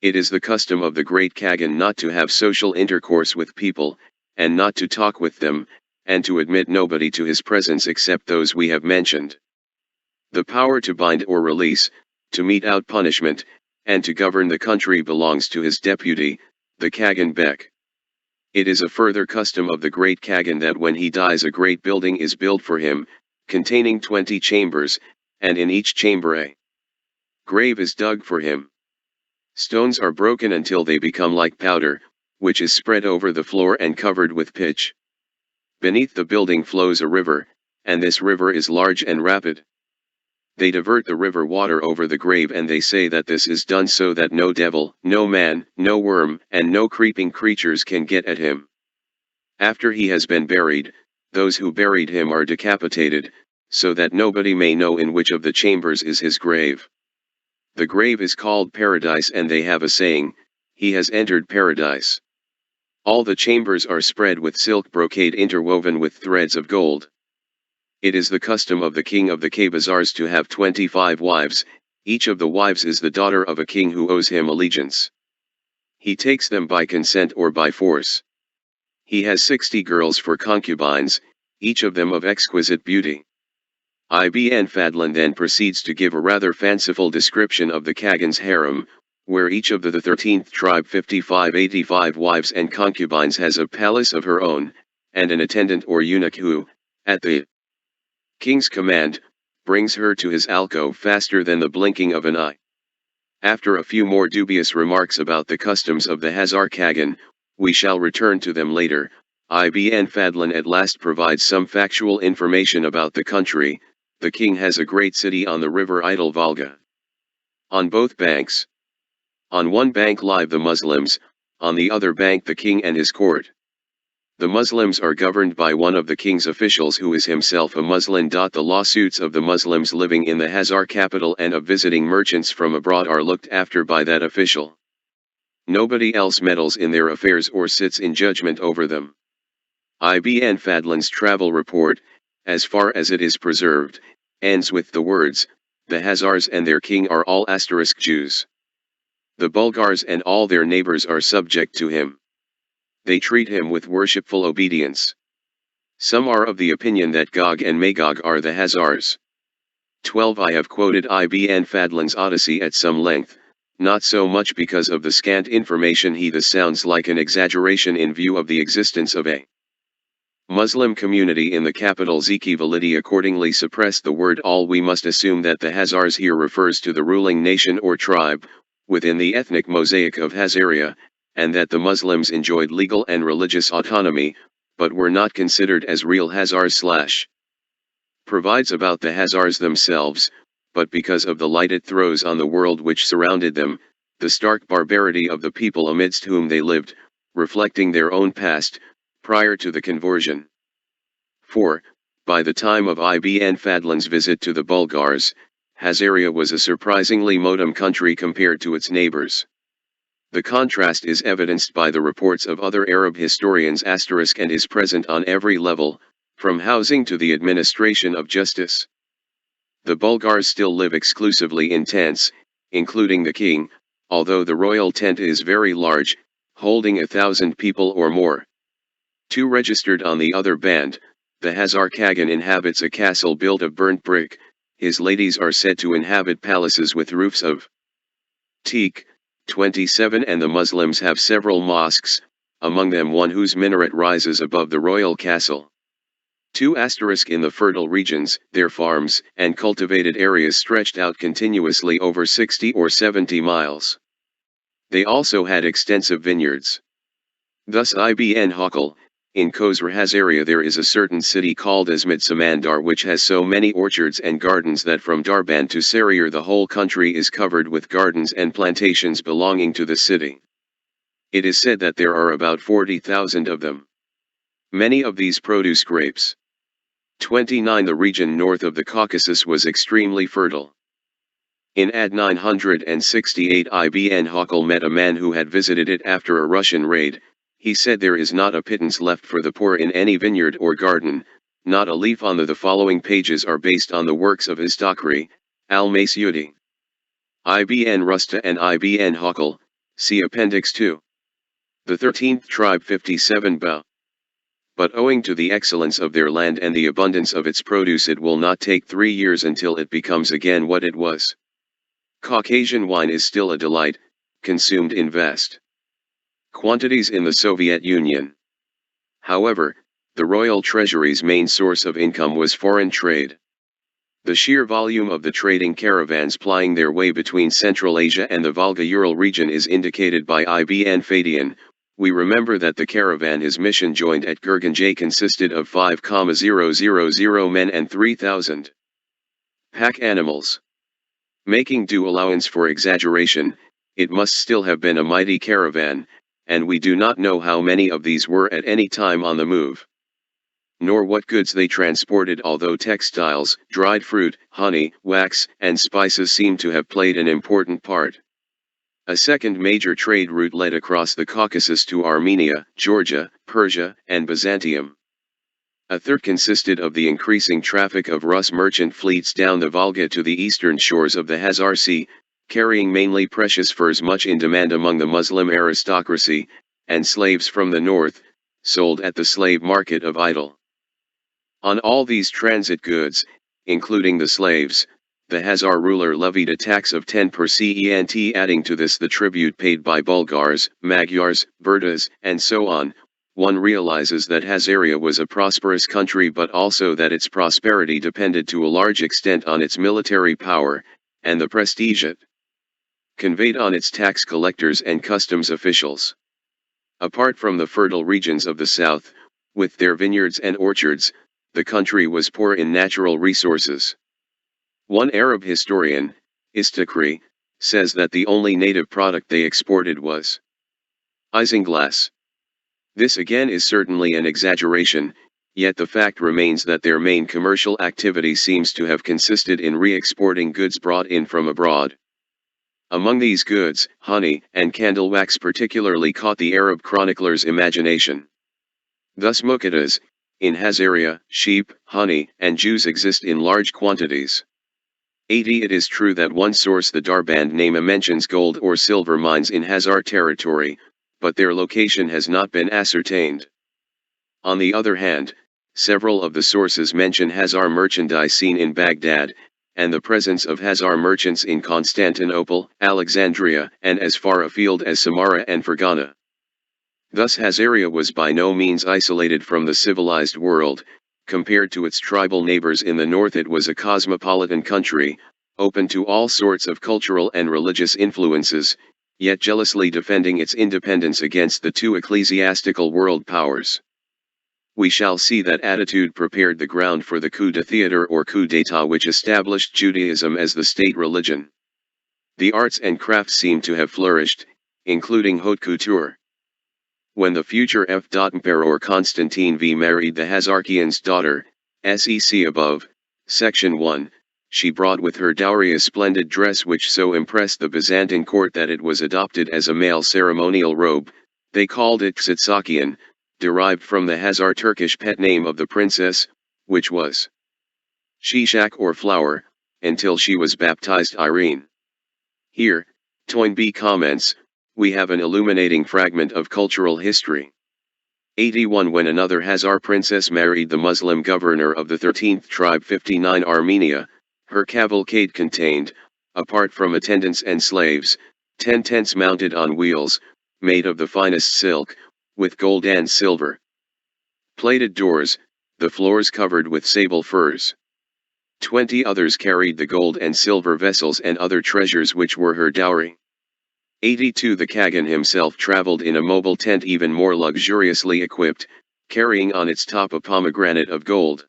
It is the custom of the Great Kagan not to have social intercourse with people, and not to talk with them, and to admit nobody to his presence except those we have mentioned. The power to bind or release, to mete out punishment, and to govern the country belongs to his deputy, the Kagan Bek. It is a further custom of the great Kagan that when he dies a great building is built for him, containing 20 chambers, and in each chamber a grave is dug for him. Stones are broken until they become like powder, which is spread over the floor and covered with pitch. Beneath the building flows a river, and this river is large and rapid. They divert the river water over the grave, and they say that this is done so that no devil, no man, no worm, and no creeping creatures can get at him. After he has been buried, those who buried him are decapitated, so that nobody may know in which of the chambers is his grave. The grave is called paradise, and they have a saying, "He has entered paradise." All the chambers are spread with silk brocade interwoven with threads of gold. It is the custom of the king of the KOESTLER to have 25 wives, each of the wives is the daughter of a king who owes him allegiance. He takes them by consent or by force. He has 60 girls for concubines, each of them of exquisite beauty. Ibn Fadlan then proceeds to give a rather fanciful description of the Kagan's harem, where each of the 13th tribe 85 wives and concubines has a palace of her own, and an attendant or eunuch who, at the king's command, brings her to his alcove faster than the blinking of an eye. After a few more dubious remarks about the customs of the Hazar Kagan, we shall return to them later. Ibn Fadlan at last provides some factual information about the country. The king has a great city on the river Idle Volga. On both banks. On one bank live the Muslims, on the other bank the king and his court. The Muslims are governed by one of the king's officials who is himself a Muslim. The lawsuits of the Muslims living in the Hazar capital and of visiting merchants from abroad are looked after by that official. Nobody else meddles in their affairs or sits in judgment over them. Ibn Fadlan's travel report, as far as it is preserved, ends with the words, "The Hazars and their king are all Jews. The Bulgars and all their neighbors are subject to him. They treat him with worshipful obedience. Some are of the opinion that Gog and Magog are the Hazars." 12. I have quoted Ibn Fadlan's Odyssey at some length, not so much because of the scant information he thus sounds like an exaggeration in view of the existence of a Muslim community in the capital Zeki Validi accordingly suppressed the word all. We must assume that the Hazars here refers to the ruling nation or tribe, within the ethnic mosaic of Hazaria, and that the Muslims enjoyed legal and religious autonomy, but were not considered as real Hazars. Provides about the Hazars themselves, but because of the light it throws on the world which surrounded them, the stark barbarity of the people amidst whom they lived, reflecting their own past, prior to the conversion. 4. By the time of Ibn Fadlan's visit to the Bulgars, Hazaria was a surprisingly modern country compared to its neighbors. The contrast is evidenced by the reports of other Arab historians *, and is present on every level, from housing to the administration of justice. The Bulgars still live exclusively in tents, including the king, although the royal tent is very large, holding 1,000 people or more. 2. Registered on the other band, the Hazar Kagan inhabits a castle built of burnt brick. His ladies are said to inhabit palaces with roofs of teak. 27. And the Muslims have several mosques, among them one whose minaret rises above the royal castle. 2. In the fertile regions, their farms and cultivated areas stretched out continuously over 60 or 70 miles. They also had extensive vineyards. Thus Ibn Hawkal, in KOESTLER Hazaria there is a certain city called Asmad Samandar which has so many orchards and gardens that from Darban to Sarir the whole country is covered with gardens and plantations belonging to the city. It is said that there are about 40,000 of them. Many of these produce grapes. 29. The region north of the Caucasus was extremely fertile. In AD 968 Ibn Hawkal met a man who had visited it after a Russian raid. He said there is not a pittance left for the poor in any vineyard or garden, not a leaf on the following pages are based on the works of Istakri, Al-Masyudi, Ibn Rusta and Ibn Hawkal, see Appendix 2. The 13th tribe 57 Ba. But owing to the excellence of their land and the abundance of its produce it will not take 3 years until it becomes again what it was. Caucasian wine is still a delight, consumed in vast quantities in the Soviet Union. However, the royal treasury's main source of income was foreign trade. The sheer volume of the trading caravans plying their way between Central Asia and the Volga-Ural region is indicated by Ibn Fadian. We remember that the caravan his mission joined at Gurganjay consisted of 5,000 men and 3,000 pack animals. Making due allowance for exaggeration, it must still have been a mighty caravan, and we do not know how many of these were at any time on the move, nor what goods they transported, although textiles, dried fruit, honey, wax, and spices seem to have played an important part. A second major trade route led across the Caucasus to Armenia, Georgia, Persia, and Byzantium. A third consisted of the increasing traffic of Rus merchant fleets down the Volga to the eastern shores of the Khazar Sea, carrying mainly precious furs much in demand among the Muslim aristocracy, and slaves from the north, sold at the slave market of Idil. On all these transit goods, including the slaves, the Khazar ruler levied a tax of 10%, adding to this the tribute paid by Bulgars, Magyars, Burtas, and so on. One realizes that Khazaria was a prosperous country, but also that its prosperity depended to a large extent on its military power, and the prestige it conveyed on its tax collectors and customs officials. Apart from the fertile regions of the south, with their vineyards and orchards, the country was poor in natural resources. One Arab historian, Istakri, says that the only native product they exported was isinglass. This again is certainly an exaggeration, yet the fact remains that their main commercial activity seems to have consisted in re-exporting goods brought in from abroad. Among these goods, honey and candle wax particularly caught the Arab chronicler's imagination. Thus muqaddas, in Khazaria, sheep, honey, and Jews exist in large quantities. 80. It is true that one source, the Darband Nama, mentions gold or silver mines in Khazar territory, but their location has not been ascertained. On the other hand, several of the sources mention Khazar merchandise seen in Baghdad, and the presence of Khazar merchants in Constantinople, Alexandria, and as far afield as Samarra and Fergana. Thus Khazaria was by no means isolated from the civilized world. Compared to its tribal neighbors in the north, it was a cosmopolitan country, open to all sorts of cultural and religious influences, yet jealously defending its independence against the two ecclesiastical world powers. We shall see that attitude prepared the ground for the coup d'état or coup d'état which established Judaism as the state religion. The arts and crafts seem to have flourished, including haute couture. When the future Emperor Constantine V married the Khazarkian's daughter, sec above, section 1, she brought with her dowry a splendid dress which so impressed the Byzantine court that it was adopted as a male ceremonial robe. They called it Tsitsakian, derived from the Khazar Turkish pet name of the princess, which was Shishak or flower, until she was baptized Irene. Here, Toynbee comments, we have an illuminating fragment of cultural history. 81. When another Khazar princess married the Muslim governor of the 13th tribe 59 Armenia, her cavalcade contained, apart from attendants and slaves, 10 tents mounted on wheels, made of the finest silk, with gold and silver plated doors, the floors covered with sable furs. 20 others carried the gold and silver vessels and other treasures which were her dowry. 82. The Kagan himself traveled in a mobile tent even more luxuriously equipped, carrying on its top a pomegranate of gold.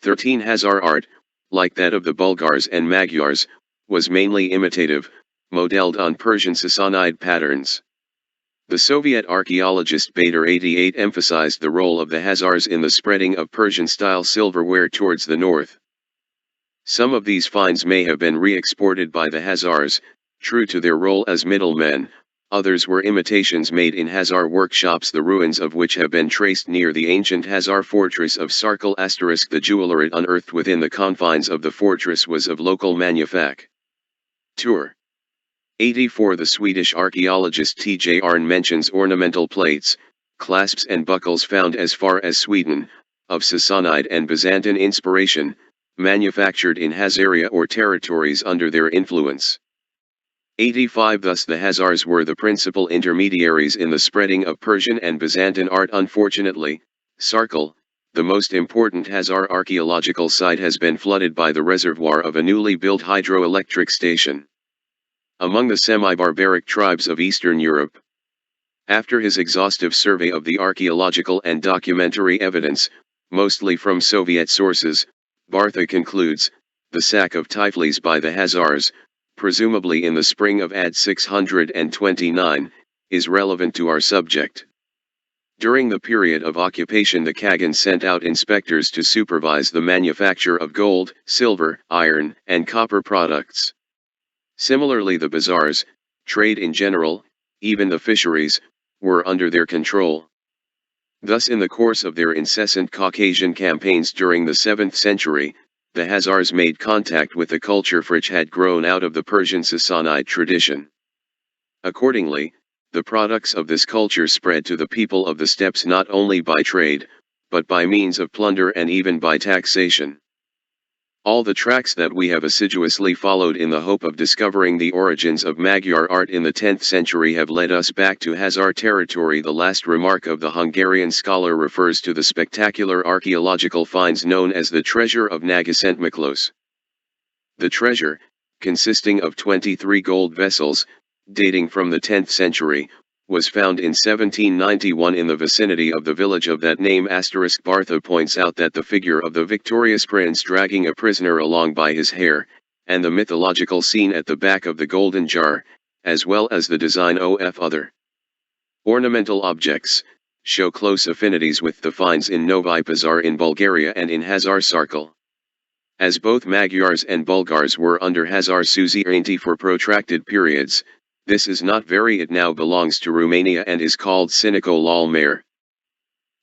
13. Khazar art, like that of the Bulgars and Magyars, was mainly imitative, modeled on Persian Sassanid patterns. The Soviet archaeologist Bader 88 emphasized the role of the Khazars in the spreading of Persian-style silverware towards the north. Some of these finds may have been re-exported by the Khazars, true to their role as middlemen, others were imitations made in Khazar workshops, the ruins of which have been traced near the ancient Khazar fortress of Sarkal. The jewelry unearthed within the confines of the fortress was of local manufacture. 84. The Swedish archaeologist T.J. Arn mentions ornamental plates, clasps and buckles found as far as Sweden, of Sassanid and Byzantine inspiration, manufactured in Khazaria or territories under their influence. 85 Thus the Khazars were the principal intermediaries in the spreading of Persian and Byzantine art. Unfortunately, Sarkal, the most important Khazar archaeological site, has been flooded by the reservoir of a newly built hydroelectric station. Among the semi-barbaric tribes of Eastern Europe. After his exhaustive survey of the archaeological and documentary evidence, mostly from Soviet sources, Bartha concludes, the sack of Tiflis by the Khazars, presumably in the spring of AD 629, is relevant to our subject. During the period of occupation, the Khagan sent out inspectors to supervise the manufacture of gold, silver, iron, and copper products. Similarly, the bazaars, trade in general, even the fisheries, were under their control. Thus, in the course of their incessant Caucasian campaigns during the 7th century, the Khazars made contact with a culture which had grown out of the Persian Sassanid tradition. Accordingly, the products of this culture spread to the people of the steppes not only by trade, but by means of plunder and even by taxation. All the tracks that we have assiduously followed in the hope of discovering the origins of Magyar art in the 10th century have led us back to Khazar territory. The last remark of the Hungarian scholar refers to the spectacular archaeological finds known as the Treasure of Nagyszent Miklós. The treasure, consisting of 23 gold vessels, dating from the 10th century, was found in 1791 in the vicinity of the village of that name. Bartha points out that the figure of the victorious prince dragging a prisoner along by his hair, and the mythological scene at the back of the golden jar, as well as the design of other ornamental objects, show close affinities with the finds in Novi Pazar in Bulgaria and in Khazar Sarkal. As both Magyars and Bulgars were under Khazar suzerainty for protracted periods, this is not very. It now belongs to Romania and is called Sinico lal Mare.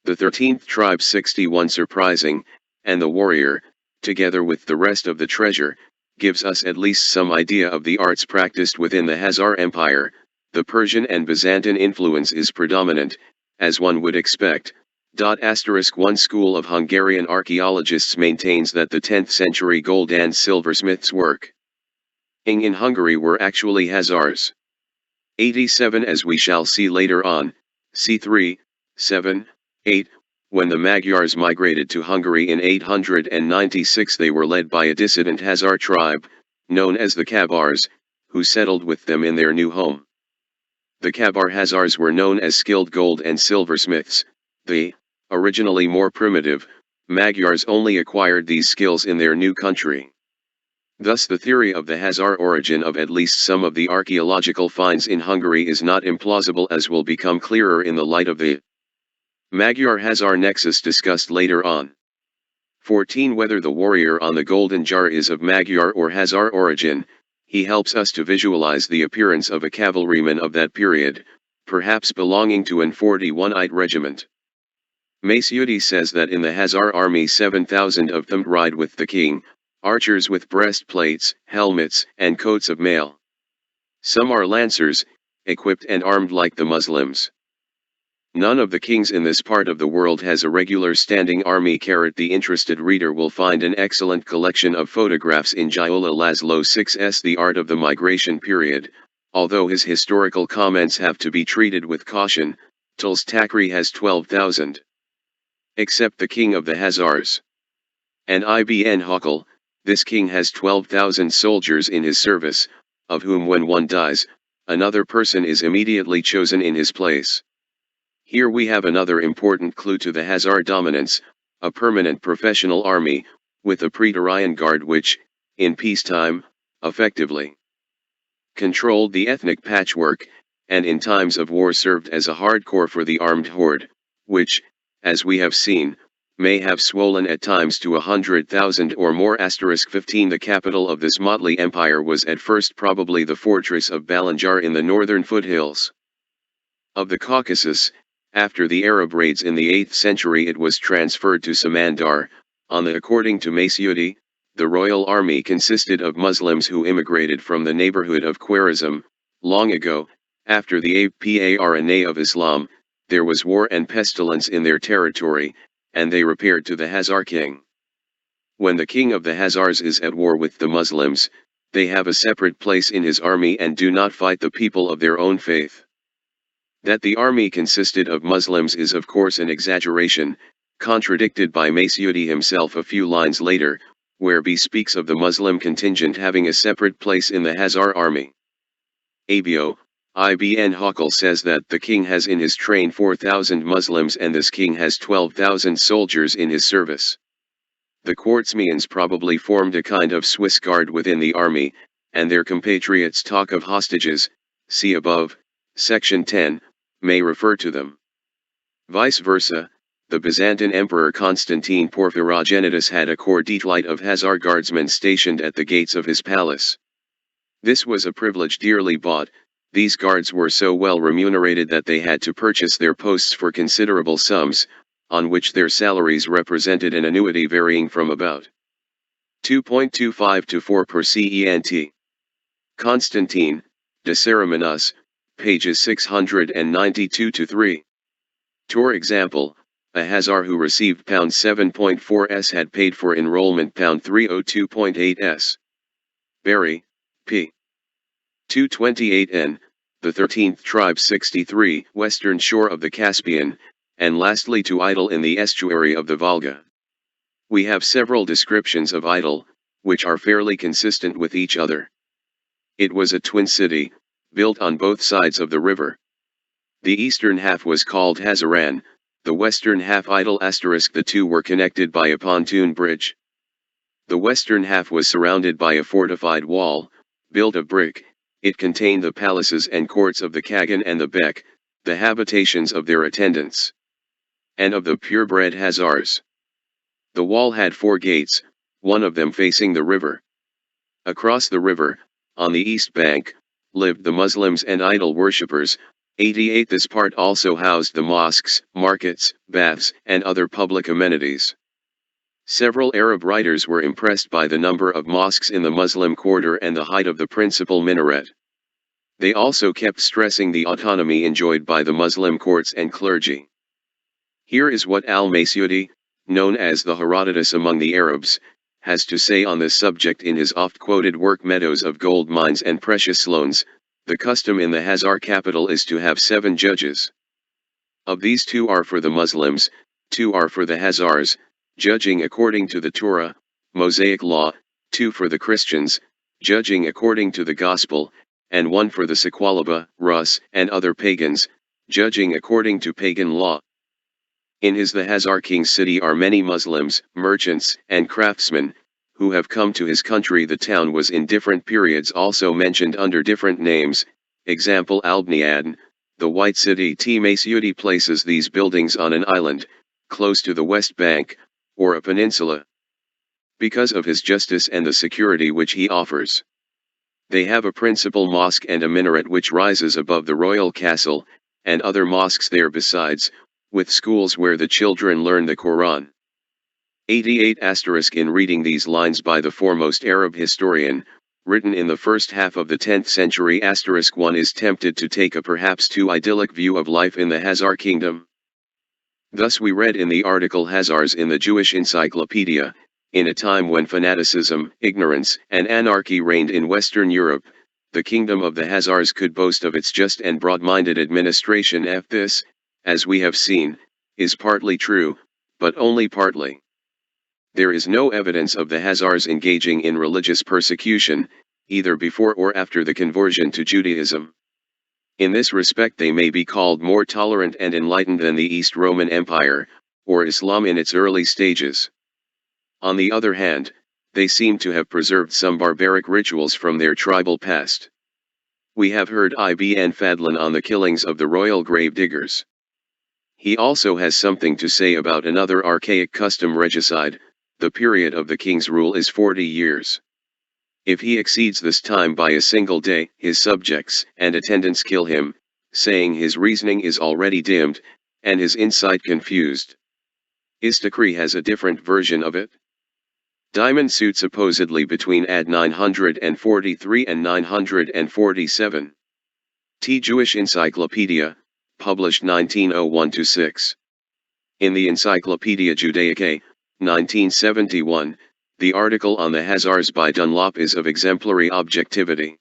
The 13th tribe 61 surprising, and the warrior, together with the rest of the treasure, gives us at least some idea of the arts practiced within the Khazar Empire. The Persian and Byzantine influence is predominant, as one would expect. One school of Hungarian archaeologists maintains that the 10th century gold and silversmiths' work in Hungary were actually Khazars. 87 As we shall see later on, c. 7, 8, when the Magyars migrated to Hungary in 896, they were led by a dissident Khazar tribe, known as the Kabars, who settled with them in their new home. The Kabar Khazars were known as skilled gold and silversmiths. The, originally more primitive, Magyars only acquired these skills in their new country. Thus the theory of the Khazar origin of at least some of the archaeological finds in Hungary is not implausible, as will become clearer in the light of the Magyar-Khazar nexus discussed later on. 14 Whether the warrior on the golden jar is of Magyar or Khazar origin, he helps us to visualize the appearance of a cavalryman of that period, perhaps belonging to an 41th regiment. Maciudi says that in the Khazar army 7,000 of them ride with the king, archers with breastplates, helmets, and coats of mail. Some are lancers, equipped and armed like the Muslims. None of the kings in this part of the world has a regular standing army. The interested reader will find an excellent collection of photographs in Giola Laszlo VI's The Art of the Migration Period, although his historical comments have to be treated with caution. Tulstakri has 12,000. Except the king of the Khazars. And Ibn Hawkal, this king has 12,000 soldiers in his service, of whom when one dies, another person is immediately chosen in his place. Here we have another important clue to the Khazar dominance, a permanent professional army, with a Praetorian Guard which, in peacetime, effectively controlled the ethnic patchwork, and in times of war served as a hardcore for the armed horde, which, as we have seen, may have swollen at times to 100,000 or more. 15 The capital of this motley empire was at first probably the fortress of Balanjar in the northern foothills of the Caucasus. After the Arab raids in the 8th century it was transferred to Samandar. According to Maciudi, the royal army consisted of Muslims who immigrated from the neighborhood of Khwarezm. Long ago, after the Aparna of Islam, there was war and pestilence in their territory, and they repaired to the Khazar king. When the king of the Khazars is at war with the Muslims, they have a separate place in his army and do not fight the people of their own faith. That the army consisted of Muslims is of course an exaggeration, contradicted by Masyudi himself a few lines later, where B speaks of the Muslim contingent having a separate place in the Hazar army. Abio, Ibn Hawkal says that the king has in his train 4,000 Muslims and this king has 12,000 soldiers in his service. The Quartzmians probably formed a kind of Swiss guard within the army, and their compatriots talk of hostages, see above, section 10, may refer to them. Vice versa, the Byzantine Emperor Constantine Porphyrogenitus had a corps of Hazar guardsmen stationed at the gates of his palace. This was a privilege dearly bought. These guards were so well remunerated that they had to purchase their posts for considerable sums, on which their salaries represented an annuity varying from about 2.25 to 4 per cent. Constantine, De Ceremonus, pages 692 to 3. For example, a Hazar who received £7.4s had paid for enrollment £302.8s. Berry, p. 228n, the 13th tribe 63, western shore of the Caspian, and lastly to Idle in the estuary of the Volga. We have several descriptions of Idle, which are fairly consistent with each other. It was a twin city, built on both sides of the river. The eastern half was called Hazaran, the western half Idle *. The two were connected by a pontoon bridge. The western half was surrounded by a fortified wall, built of brick. It contained the palaces and courts of the Kagan and the Bek, the habitations of their attendants, and of the purebred Hazars. The wall had 4 gates, one of them facing the river. Across the river, on the east bank, lived the Muslims and idol worshippers. 88. This part also housed the mosques, markets, baths, and other public amenities. Several Arab writers were impressed by the number of mosques in the Muslim quarter and the height of the principal minaret. They also kept stressing the autonomy enjoyed by the Muslim courts and clergy. Here is what al-Masyudi, known as the Herodotus among the Arabs, has to say on this subject in his oft-quoted work Meadows of Gold Mines and Precious Stones. The custom in the Hazar capital is to have 7 judges. Of these 2 are for the Muslims, 2 are for the Hazars, judging according to the Torah, Mosaic law, 2 for the Christians, judging according to the Gospel, and 1 for the Sequalaba, Rus, and other pagans, judging according to pagan law. In his the Hazar king's city are many Muslims, merchants, and craftsmen, who have come to his country. The town was in different periods also mentioned under different names, example Albniad, the White City. Masyudi places these buildings on an island, close to the west bank, or a peninsula, because of his justice and the security which he offers. They have a principal mosque and a minaret which rises above the royal castle, and other mosques there besides, with schools where the children learn the Quran. 88. In reading these lines by the foremost Arab historian, written in the first half of the 10th century, one is tempted to take a perhaps too idyllic view of life in the Hazar kingdom. Thus we read in the article Hazars in the Jewish Encyclopedia, in a time when fanaticism, ignorance, and anarchy reigned in Western Europe, the kingdom of the Hazars could boast of its just and broad-minded administration. This, as we have seen, is partly true, but only partly. There is no evidence of the Hazars engaging in religious persecution, either before or after the conversion to Judaism. In this respect they may be called more tolerant and enlightened than the East Roman Empire, or Islam in its early stages. On the other hand, they seem to have preserved some barbaric rituals from their tribal past. We have heard Ibn Fadlan on the killings of the royal grave diggers. He also has something to say about another archaic custom, regicide. The period of the king's rule is 40 years. If he exceeds this time by a single day, his subjects and attendants kill him, saying his reasoning is already dimmed, and his insight confused. Istakri has a different version of it. Diamond suit supposedly between AD 943 and 947. Jewish Encyclopedia, published 1901-6. In the Encyclopedia Judaicae, 1971, The article on the Hazars by Dunlop is of exemplary objectivity.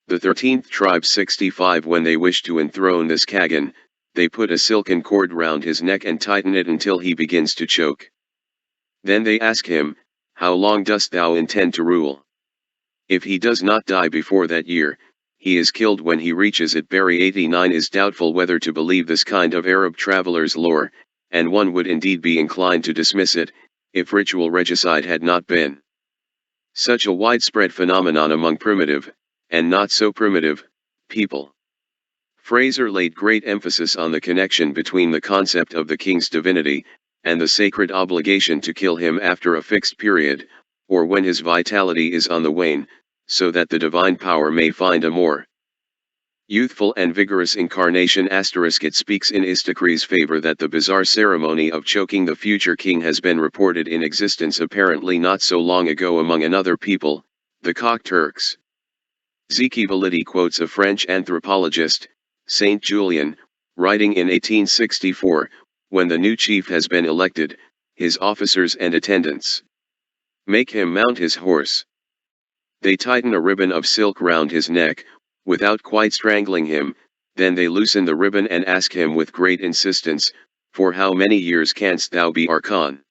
The 13th tribe 65. When they wish to enthrone this Kagan, they put a silken cord round his neck and tighten it until he begins to choke. Then they ask him, "How long dost thou intend to rule?" If he does not die before that year, he is killed when he reaches it. Barry 89 is doubtful whether to believe this kind of Arab traveler's lore, and one would indeed be inclined to dismiss it, if ritual regicide had not been such a widespread phenomenon among primitive, and not so primitive, people. Fraser laid great emphasis on the connection between the concept of the king's divinity, and the sacred obligation to kill him after a fixed period, or when his vitality is on the wane, so that the divine power may find a more youthful and vigorous incarnation. It speaks in Istakri's favor that the bizarre ceremony of choking the future king has been reported in existence apparently not so long ago among another people, the Kok Turks. Zeki Validi quotes a French anthropologist, Saint Julian, writing in 1864, "When the new chief has been elected, his officers and attendants make him mount his horse. They tighten a ribbon of silk round his neck, without quite strangling him, then they loosen the ribbon and ask him with great insistence, 'For how many years canst thou be our Khan?'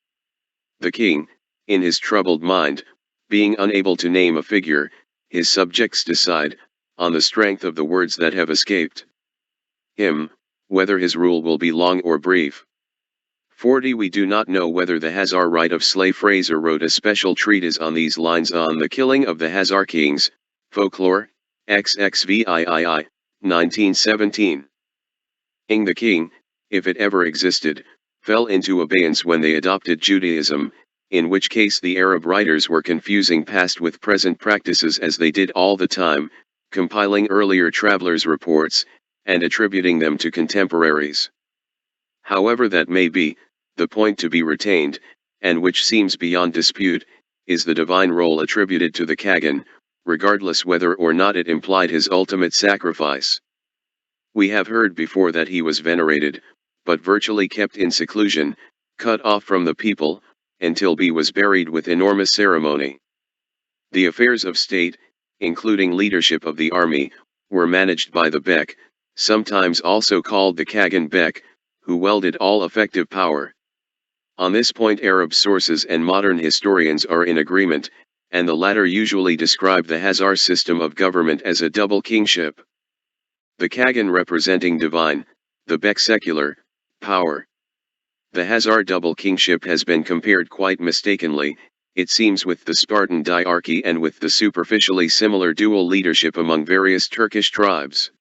The king, in his troubled mind, being unable to name a figure, his subjects decide, on the strength of the words that have escaped him, whether his rule will be long or brief." 40. We do not know whether the Hazar right of Slay Fraser wrote a special treatise on these lines on the killing of the Hazar kings, Folklore, XXVIII, 1917. The king, if it ever existed, fell into abeyance when they adopted Judaism, in which case the Arab writers were confusing past with present practices as they did all the time, compiling earlier travelers' reports, and attributing them to contemporaries. However that may be, the point to be retained, and which seems beyond dispute, is the divine role attributed to the Kagan, regardless whether or not it implied his ultimate sacrifice. We have heard before that he was venerated, but virtually kept in seclusion, cut off from the people, until he was buried with enormous ceremony. The affairs of state, including leadership of the army, were managed by the Bek, sometimes also called the Kagan Bek, who wielded all effective power. On this point Arab sources and modern historians are in agreement, and the latter usually describe the Hazar system of government as a double kingship. The Kagan representing divine, the Bek secular, power. The Hazar double kingship has been compared quite mistakenly, it seems, with the Spartan diarchy and with the superficially similar dual leadership among various Turkish tribes.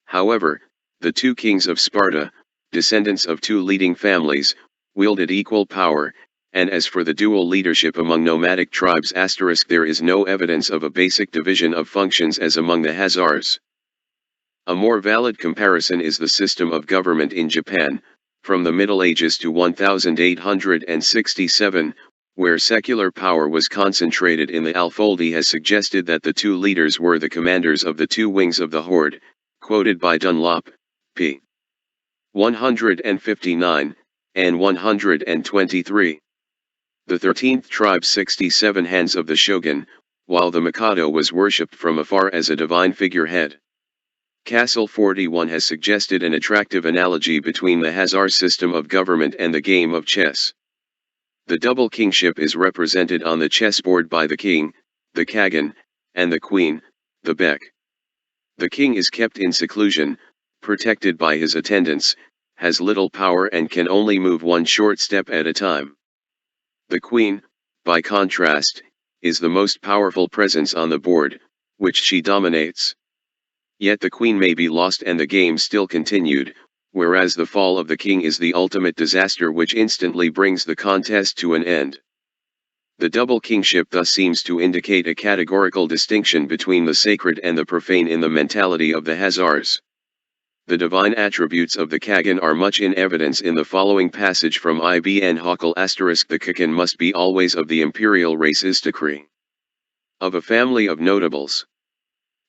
However, the two kings of Sparta, descendants of two leading families, wielded equal power, and as for the dual leadership among nomadic tribes *, there is no evidence of a basic division of functions as among the Hazars. A more valid comparison is the system of government in Japan, from the Middle Ages to 1867, where secular power was concentrated in the Alfoldi, has suggested that the two leaders were the commanders of the two wings of the horde, quoted by Dunlop, p. 159, and 123. The 13th tribe 67 hands of the shogun, while the Mikado was worshipped from afar as a divine figurehead. Castle 41 has suggested an attractive analogy between the Hazar system of government and the game of chess. The double kingship is represented on the chessboard by the king, the Kagan, and the queen, the Bek. The king is kept in seclusion, protected by his attendants, has little power and can only move one short step at a time. The queen, by contrast, is the most powerful presence on the board, which she dominates. Yet the queen may be lost and the game still continued, whereas the fall of the king is the ultimate disaster which instantly brings the contest to an end. The double kingship thus seems to indicate a categorical distinction between the sacred and the profane in the mentality of the Hazars. The divine attributes of the Kagan are much in evidence in the following passage from Ibn Hawkal *: the Kagan must be always of the imperial race Istakri, of a family of notables.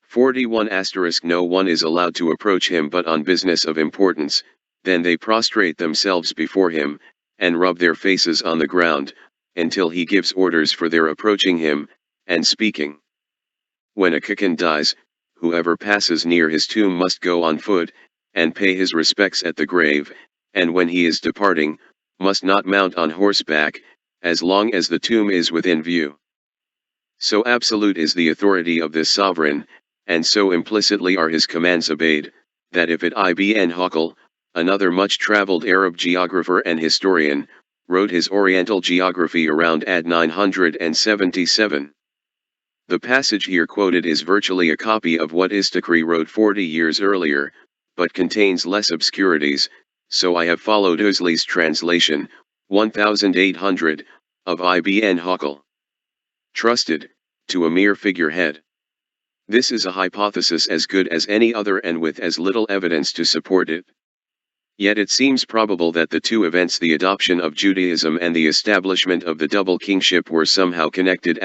41 *: no one is allowed to approach him but on business of importance, then they prostrate themselves before him, and rub their faces on the ground, until he gives orders for their approaching him, and speaking. When a Kakan dies, whoever passes near his tomb must go on foot, and pay his respects at the grave, and when he is departing, must not mount on horseback, as long as the tomb is within view. So absolute is the authority of this sovereign, and so implicitly are his commands obeyed, that if it Ibn Hawkal, another much-traveled Arab geographer and historian, wrote his Oriental geography around AD 977. The passage here quoted is virtually a copy of what Istakri wrote 40 years earlier, but contains less obscurities, so I have followed Uzli's translation, 1800, of Ibn Hawkal. Trusted, to a mere figurehead. This is a hypothesis as good as any other and with as little evidence to support it. Yet it seems probable that the two events, the adoption of Judaism and the establishment of the double kingship, were somehow connected.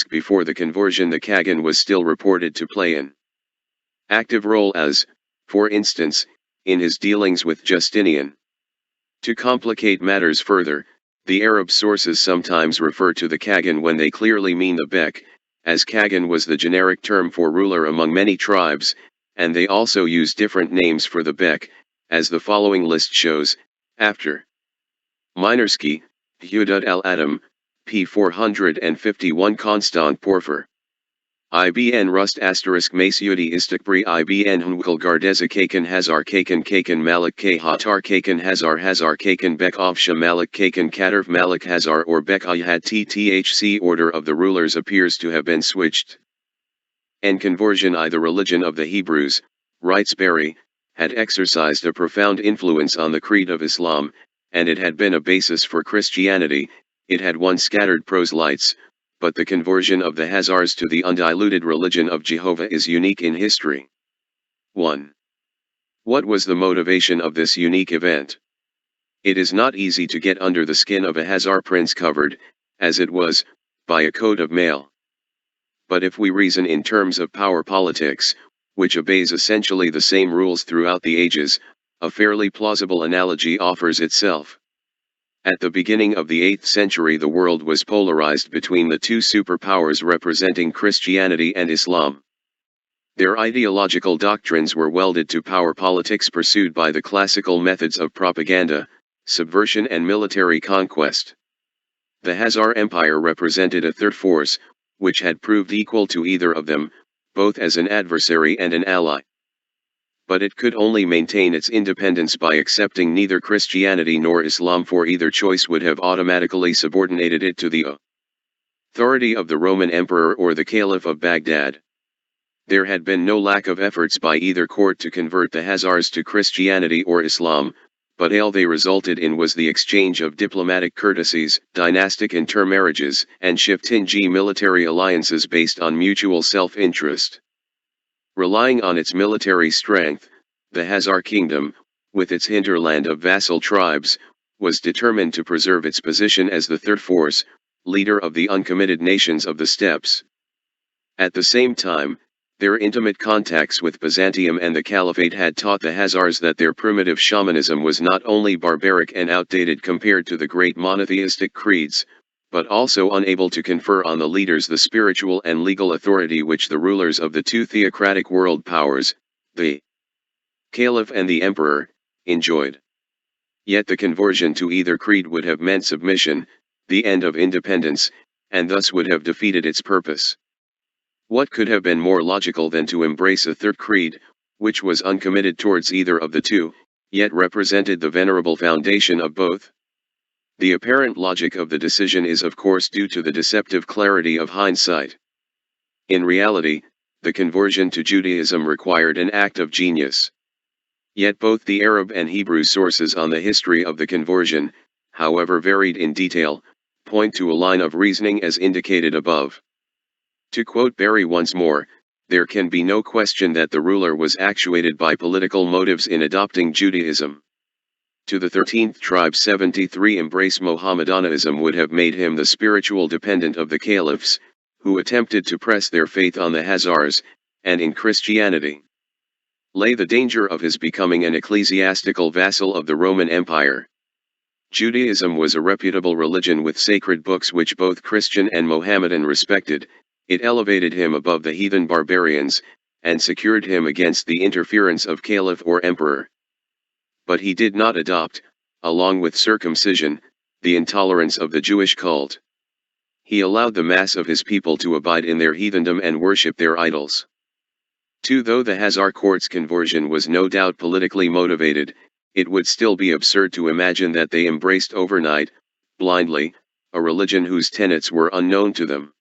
Before the conversion, the Kagan was still reported to play an active role as, for instance, in his dealings with Justinian. To complicate matters further, the Arab sources sometimes refer to the Kagan when they clearly mean the Bek, as Kagan was the generic term for ruler among many tribes, and they also use different names for the Bek, as the following list shows, after Minersky, Hudud al-Adam, p. 451 Constant Porphyr. Ibn Rust Masyudi Istakbri Ibn Hunkal Gardeza Kakan Hazar Kakan Malik K Hatar Kakan Hazar Kakan Bek Avsha Malik Kakan Katarv Malik Hazar or Bek Ayhat Tthc. Order of the rulers appears to have been switched. And conversion, the religion of the Hebrews, writes Berry, had exercised a profound influence on the creed of Islam, and it had been a basis for Christianity. It had won scattered proselytes, but the conversion of the Hazars to the undiluted religion of Jehovah is unique in history. 1. What was the motivation of this unique event? It is not easy to get under the skin of a Hazar prince covered, as it was, by a coat of mail. But if we reason in terms of power politics, which obeys essentially the same rules throughout the ages, a fairly plausible analogy offers itself. At the beginning of the 8th century, the world was polarized between the two superpowers representing Christianity and Islam. Their ideological doctrines were welded to power politics pursued by the classical methods of propaganda, subversion and military conquest. The Hazar Empire represented a third force, which had proved equal to either of them, both as an adversary and an ally. But it could only maintain its independence by accepting neither Christianity nor Islam, for either choice would have automatically subordinated it to the authority of the Roman Emperor or the Caliph of Baghdad. There had been no lack of efforts by either court to convert the Hazars to Christianity or Islam, but all they resulted in was the exchange of diplomatic courtesies, dynastic intermarriages, and Shiftinji military alliances based on mutual self-interest. Relying on its military strength, the Hazar kingdom, with its hinterland of vassal tribes, was determined to preserve its position as the third force, leader of the uncommitted nations of the steppes. At the same time, their intimate contacts with Byzantium and the Caliphate had taught the Hazars that their primitive shamanism was not only barbaric and outdated compared to the great monotheistic creeds, but also unable to confer on the leaders the spiritual and legal authority which the rulers of the two theocratic world powers, the Caliph and the Emperor, enjoyed. Yet the conversion to either creed would have meant submission, the end of independence, and thus would have defeated its purpose. What could have been more logical than to embrace a third creed, which was uncommitted towards either of the two, yet represented the venerable foundation of both? The apparent logic of the decision is of course due to the deceptive clarity of hindsight. In reality, the conversion to Judaism required an act of genius. Yet both the Arab and Hebrew sources on the history of the conversion, however varied in detail, point to a line of reasoning as indicated above. To quote Berry once more, there can be no question that the ruler was actuated by political motives in adopting Judaism. To the 13th tribe 73 embrace Mohammedanism would have made him the spiritual dependent of the caliphs, who attempted to press their faith on the Hazars, and in Christianity lay the danger of his becoming an ecclesiastical vassal of the Roman Empire. Judaism was a reputable religion with sacred books which both Christian and Mohammedan respected. It elevated him above the heathen barbarians, and secured him against the interference of caliph or emperor. But he did not adopt, along with circumcision, the intolerance of the Jewish cult. He allowed the mass of his people to abide in their heathendom and worship their idols. 2. Though the Hazar court's conversion was no doubt politically motivated, it would still be absurd to imagine that they embraced overnight, blindly, a religion whose tenets were unknown to them.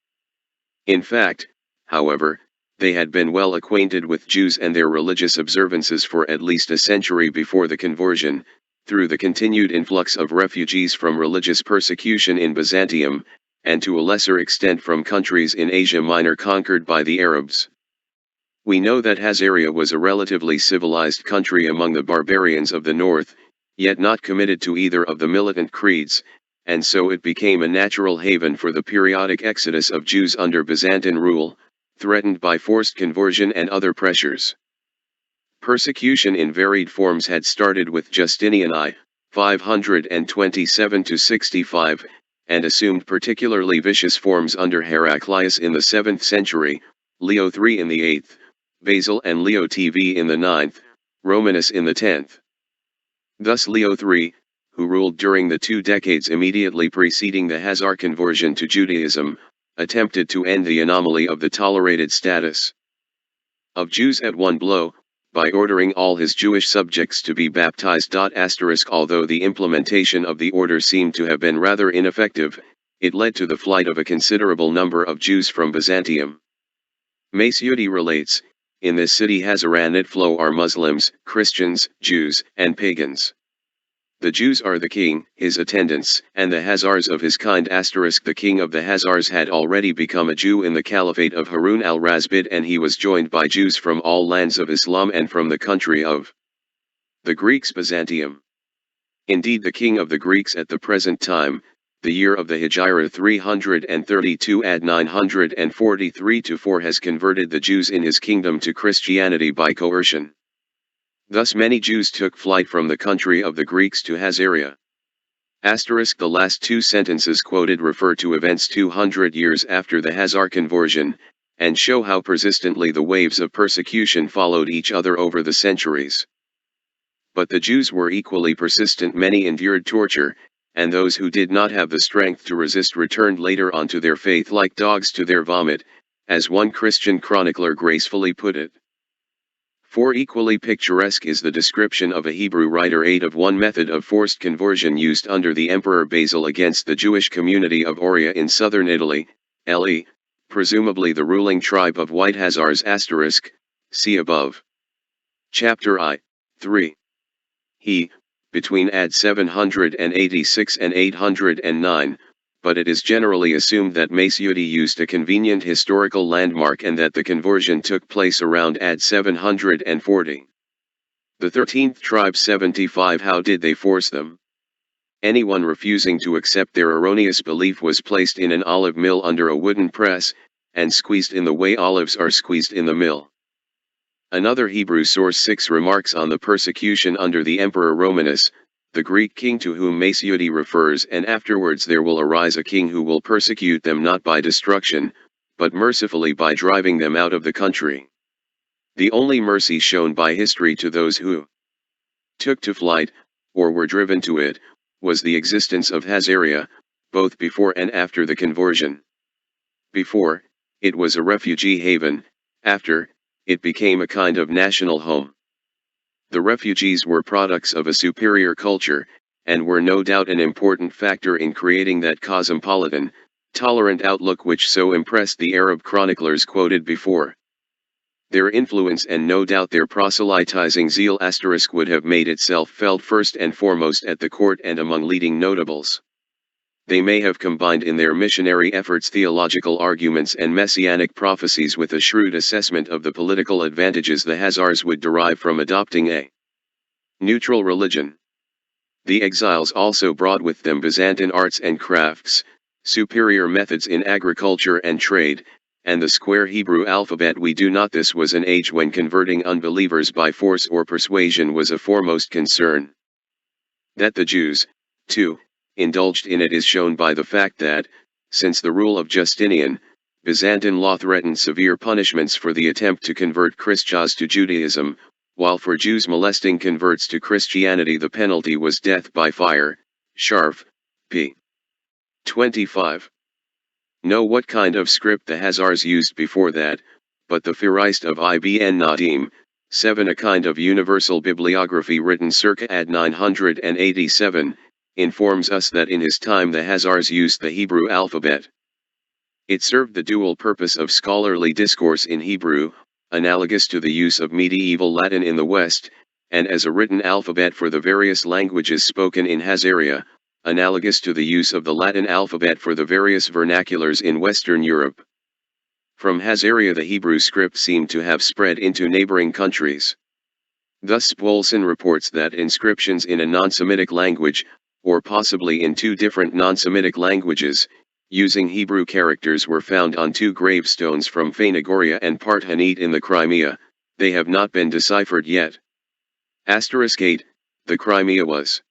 In fact, however, they had been well acquainted with Jews and their religious observances for at least a century before the conversion, through the continued influx of refugees from religious persecution in Byzantium, and to a lesser extent from countries in Asia Minor conquered by the Arabs. We know that Hazaria was a relatively civilized country among the barbarians of the north, yet not committed to either of the militant creeds, and so it became a natural haven for the periodic exodus of Jews under Byzantine rule, threatened by forced conversion and other pressures. Persecution in varied forms had started with Justinian I, 527–65, and assumed particularly vicious forms under Heraclius in the 7th century, Leo III in the 8th, Basil and Leo TV in the 9th, Romanus in the 10th. Thus Leo III, who ruled during the 2 decades immediately preceding the Hazar conversion to Judaism, attempted to end the anomaly of the tolerated status of Jews at one blow, by ordering all his Jewish subjects to be baptized. Although the implementation of the order seemed to have been rather ineffective, it led to the flight of a considerable number of Jews from Byzantium. Maciudi relates, in this city Hazaranit flow are Muslims, Christians, Jews, and pagans. The Jews are the king, his attendants, and the Hazars of his kind. The king of the Hazars had already become a Jew in the caliphate of Harun al-Rashid, and he was joined by Jews from all lands of Islam and from the country of the Greeks Byzantium. Indeed, the king of the Greeks at the present time, the year of the Hijra 332 AD 943–4, has converted the Jews in his kingdom to Christianity by coercion. Thus many Jews took flight from the country of the Greeks to Hazaria. The last 2 sentences quoted refer to events 200 years after the Hazar conversion, and show how persistently the waves of persecution followed each other over the centuries. But the Jews were equally persistent. Many endured torture, and those who did not have the strength to resist returned later on to their faith like dogs to their vomit, as one Christian chronicler gracefully put it. 4. Equally picturesque is the description of a Hebrew writer of one method of forced conversion used under the Emperor Basil against the Jewish community of Auria in southern Italy, Le, presumably the ruling tribe of White Hazars. See above. Chapter I, 3. He, between AD 786 and 809, but it is generally assumed that Maciudi used a convenient historical landmark and that the conversion took place around AD 740. The 13th tribe 75. How did they force them? Anyone refusing to accept their erroneous belief was placed in an olive mill under a wooden press, and squeezed in the way olives are squeezed in the mill. Another Hebrew source 6 remarks on the persecution under the Emperor Romanus, the Greek king to whom Maciudi refers, and afterwards there will arise a king who will persecute them not by destruction, but mercifully by driving them out of the country. The only mercy shown by history to those who took to flight, or were driven to it, was the existence of Hazaria, both before and after the conversion. Before, it was a refugee haven; after, it became a kind of national home. The refugees were products of a superior culture, and were no doubt an important factor in creating that cosmopolitan, tolerant outlook which so impressed the Arab chroniclers quoted before. Their influence and no doubt their proselytizing zeal * would have made itself felt first and foremost at the court and among leading notables. They may have combined in their missionary efforts theological arguments and messianic prophecies with a shrewd assessment of the political advantages the Hazars would derive from adopting a neutral religion. The exiles also brought with them Byzantine arts and crafts, superior methods in agriculture and trade, and the square Hebrew alphabet. This was an age when converting unbelievers by force or persuasion was a foremost concern. That the Jews, 2. Indulged in it is shown by the fact that, since the rule of Justinian, Byzantine law threatened severe punishments for the attempt to convert Christians to Judaism, while for Jews molesting converts to Christianity the penalty was death by fire. Scharf, p. 25. Know what kind of script the Khazars used before that, but the Firist of Ibn Nadim, 7, a kind of universal bibliography written circa AD 987, informs us that in his time the Khazars used the Hebrew alphabet. It served the dual purpose of scholarly discourse in Hebrew, analogous to the use of medieval Latin in the West, and as a written alphabet for the various languages spoken in Khazaria, analogous to the use of the Latin alphabet for the various vernaculars in Western Europe. From Khazaria the Hebrew script seemed to have spread into neighboring countries. Thus Spolson reports that inscriptions in a non-Semitic language, or possibly in two different non-Semitic languages, using Hebrew characters were found on 2 gravestones from Phanagoria and Parthanit in the Crimea. They have not been deciphered yet. *8. The Crimea was,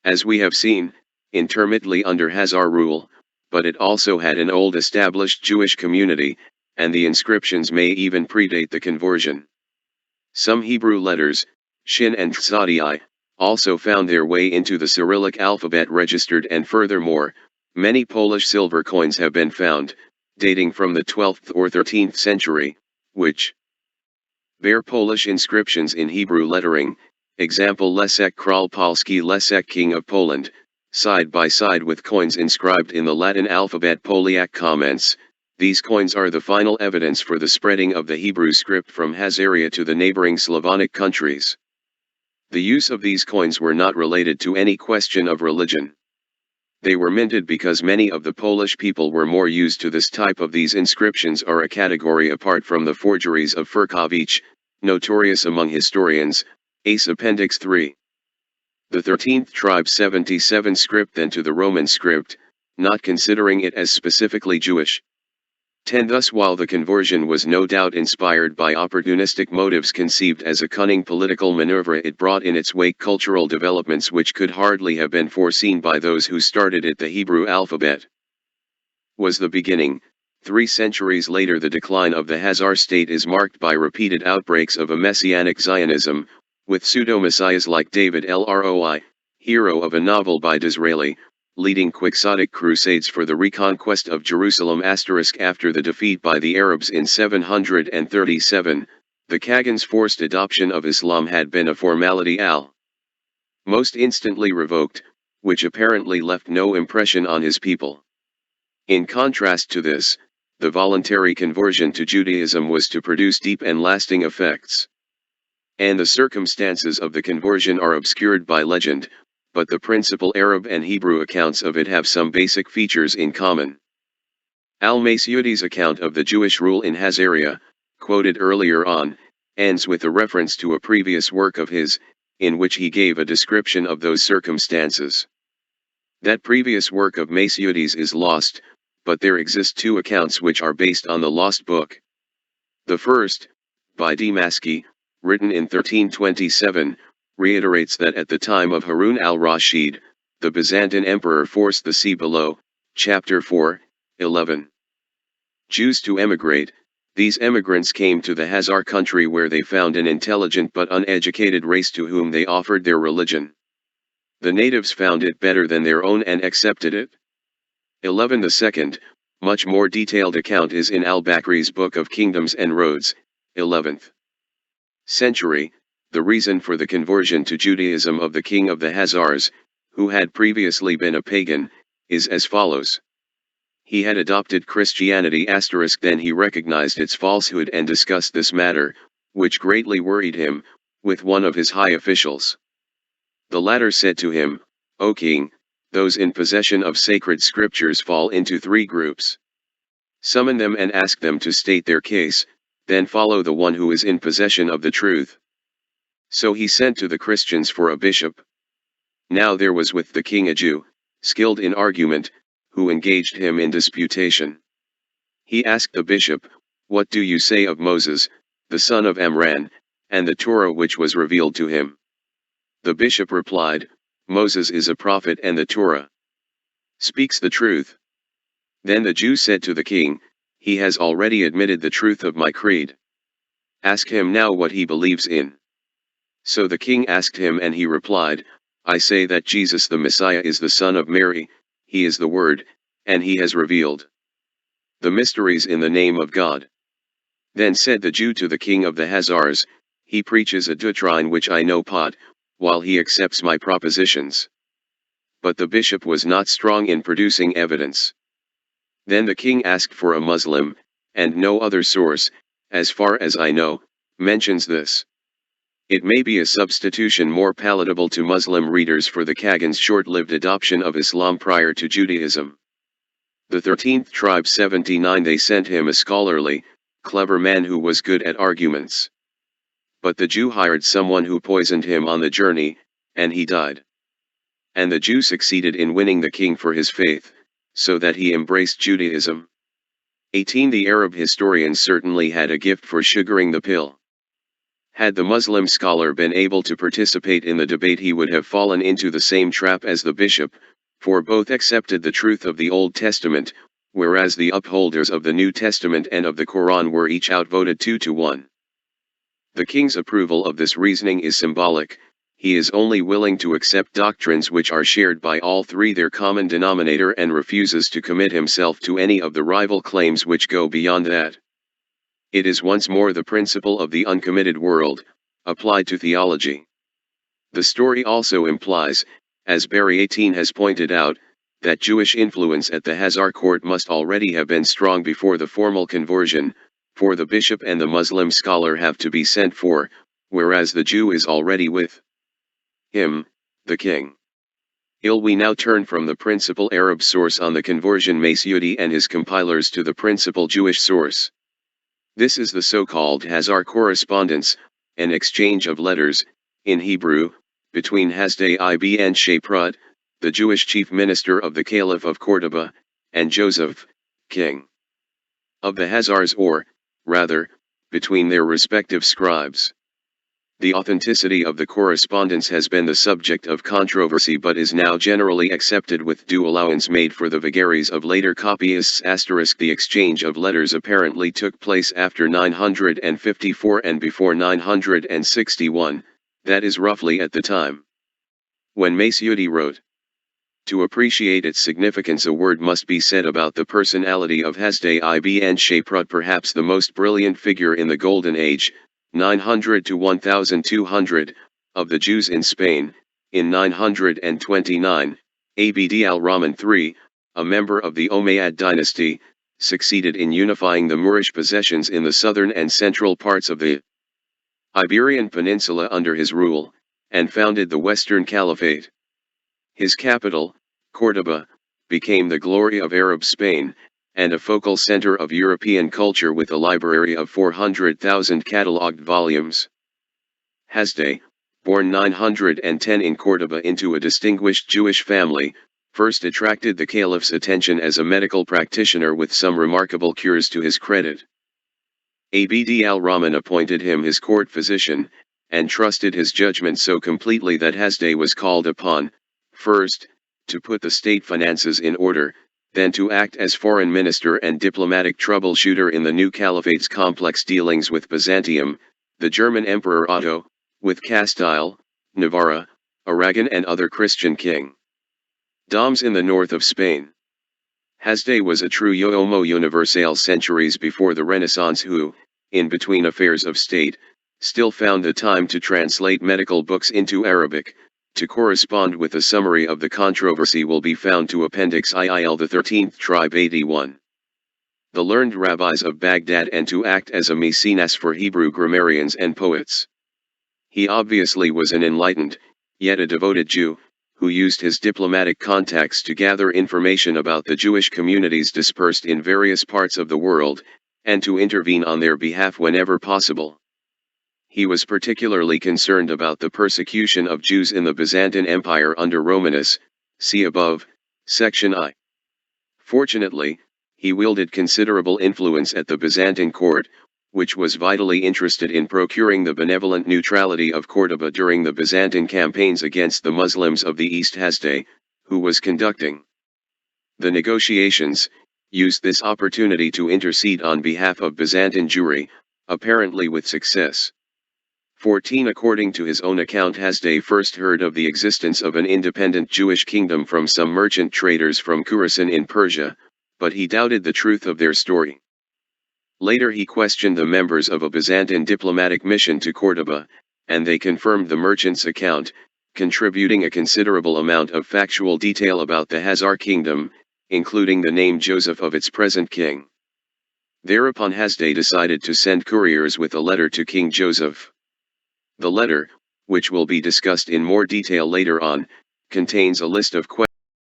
as we have seen, intermittently under Khazar rule, but it also had an old established Jewish community, and the inscriptions may even predate the conversion. Some Hebrew letters, Shin and Tzadi, also found their way into the Cyrillic alphabet registered, and furthermore, many Polish silver coins have been found, dating from the 12th or 13th century, which bear Polish inscriptions in Hebrew lettering, example Leszek Król Polski Leszek King of Poland, side by side with coins inscribed in the Latin alphabet. Polyak comments, these coins are the final evidence for the spreading of the Hebrew script from Khazaria to the neighboring Slavonic countries. The use of these coins were not related to any question of religion. They were minted because many of the Polish people were more used to this type of. These inscriptions are a category apart from the forgeries of Furkowicz, notorious among historians, Ace Appendix 3. The 13th tribe 77 script then to the Roman script, not considering it as specifically Jewish. 10. Thus while the conversion was no doubt inspired by opportunistic motives conceived as a cunning political maneuver, it brought in its wake cultural developments which could hardly have been foreseen by those who started it. The Hebrew alphabet was the beginning. 3 centuries later the decline of the Khazar state is marked by repeated outbreaks of a messianic Zionism, with pseudo-messiahs like David Lroi, hero of a novel by Disraeli, leading quixotic crusades for the reconquest of Jerusalem. After the defeat by the Arabs in 737, the Khagan's forced adoption of Islam had been a formality most instantly revoked, which apparently left no impression on his people. In contrast to this, the voluntary conversion to Judaism was to produce deep and lasting effects. And the circumstances of the conversion are obscured by legend, but the principal Arab and Hebrew accounts of it have some basic features in common. Al-Mas'udi's account of the Jewish rule in Khazaria, quoted earlier on, ends with a reference to a previous work of his, in which he gave a description of those circumstances. That previous work of Mas'udi's is lost, but there exist 2 accounts which are based on the lost book. The first, by Damaski, written in 1327, reiterates that at the time of Harun al-Rashid, the Byzantine emperor forced the sea below, chapter 4, 11. Jews to emigrate. These emigrants came to the Khazar country where they found an intelligent but uneducated race to whom they offered their religion. The natives found it better than their own and accepted it. 11. The second, much more detailed account is in al-Bakri's Book of Kingdoms and Roads, 11th century. The reason for the conversion to Judaism of the king of the Khazars, who had previously been a pagan, is as follows. He had adopted Christianity *, then he recognized its falsehood and discussed this matter, which greatly worried him, with one of his high officials. The latter said to him, O king, those in possession of sacred scriptures fall into 3 groups. Summon them and ask them to state their case, then follow the one who is in possession of the truth. So he sent to the Christians for a bishop. Now there was with the king a Jew, skilled in argument, who engaged him in disputation. He asked the bishop, What do you say of Moses, the son of Amran, and the Torah which was revealed to him? The bishop replied, Moses is a prophet and the Torah speaks the truth. Then the Jew said to the king, he has already admitted the truth of my creed. Ask him now what he believes in. So the king asked him, and he replied, I say that Jesus the Messiah is the son of Mary, he is the Word, and he has revealed the mysteries in the name of God. Then said the Jew to the king of the Hazars, he preaches a doctrine which I know not, while he accepts my propositions. But the bishop was not strong in producing evidence. Then the king asked for a Muslim, and no other source, as far as I know, mentions this. It may be a substitution more palatable to Muslim readers for the Kagan's short-lived adoption of Islam prior to Judaism. The 13th tribe 79 they sent him a scholarly, clever man who was good at arguments. But the Jew hired someone who poisoned him on the journey, and he died. And the Jew succeeded in winning the king for his faith, so that he embraced Judaism. 18 The Arab historians certainly had a gift for sugaring the pill. Had the Muslim scholar been able to participate in the debate, he would have fallen into the same trap as the bishop, for both accepted the truth of the Old Testament, whereas the upholders of the New Testament and of the Quran were each outvoted 2-1. The king's approval of this reasoning is symbolic. He is only willing to accept doctrines which are shared by all three, their common denominator, and refuses to commit himself to any of the rival claims which go beyond that. It is once more the principle of the uncommitted world, applied to theology. The story also implies, as Barry 18 has pointed out, that Jewish influence at the Hazar court must already have been strong before the formal conversion, for the bishop and the Muslim scholar have to be sent for, whereas the Jew is already with him, the king. We now turn from the principal Arab source on the conversion Masyudi and his compilers to the principal Jewish source. This is the so-called Hazar correspondence, an exchange of letters, in Hebrew, between Hasdai ibn Shaprut, the Jewish chief minister of the Caliph of Cordoba, and Joseph, king of the Hazars, or, rather, between their respective scribes. The authenticity of the correspondence has been the subject of controversy, but is now generally accepted with due allowance made for the vagaries of later copyists. The exchange of letters apparently took place after 954 and before 961, that is roughly at the time when Masyudi wrote. To appreciate its significance, a word must be said about the personality of Hasdai ibn Shaprut, perhaps the most brilliant figure in the Golden Age, 900 to 1200, of the Jews in Spain. In 929, Abd al-Rahman III, a member of the Umayyad dynasty, succeeded in unifying the Moorish possessions in the southern and central parts of the Iberian Peninsula under his rule, and founded the Western Caliphate. His capital, Córdoba, became the glory of Arab Spain, and a focal center of European culture with a library of 400,000 catalogued volumes. Hasdai, born 910 in Córdoba into a distinguished Jewish family, first attracted the caliph's attention as a medical practitioner with some remarkable cures to his credit. Abd al-Rahman appointed him his court physician, and trusted his judgment so completely that Hasdai was called upon, first, to put the state finances in order, then to act as foreign minister and diplomatic troubleshooter in the new caliphate's complex dealings with Byzantium, the German Emperor Otto, with Castile, Navarra, Aragon and other Christian kingdoms in the north of Spain. Hasdai was a true homo universale centuries before the Renaissance who, in between affairs of state, still found the time to translate medical books into Arabic. To correspond with a summary of the controversy will be found to Appendix IIL the 13th tribe 81. The learned rabbis of Baghdad, and to act as a mecenas for Hebrew grammarians and poets. He obviously was an enlightened, yet a devoted Jew, who used his diplomatic contacts to gather information about the Jewish communities dispersed in various parts of the world, and to intervene on their behalf whenever possible. He was particularly concerned about the persecution of Jews in the Byzantine Empire under Romanus, see above, section I. Fortunately, he wielded considerable influence at the Byzantine court, which was vitally interested in procuring the benevolent neutrality of Córdoba during the Byzantine campaigns against the Muslims of the East. Hasdai, who was conducting the negotiations, used this opportunity to intercede on behalf of Byzantine Jewry, apparently with success. 14 According to his own account, Hasdai first heard of the existence of an independent Jewish kingdom from some merchant traders from Khorasan in Persia, but he doubted the truth of their story. Later he questioned the members of a Byzantine diplomatic mission to Córdoba, and they confirmed the merchant's account, contributing a considerable amount of factual detail about the Khazar kingdom, including the name Joseph of its present king. Thereupon Hasdai decided to send couriers with a letter to King Joseph. The letter, which will be discussed in more detail later on, contains a list of questions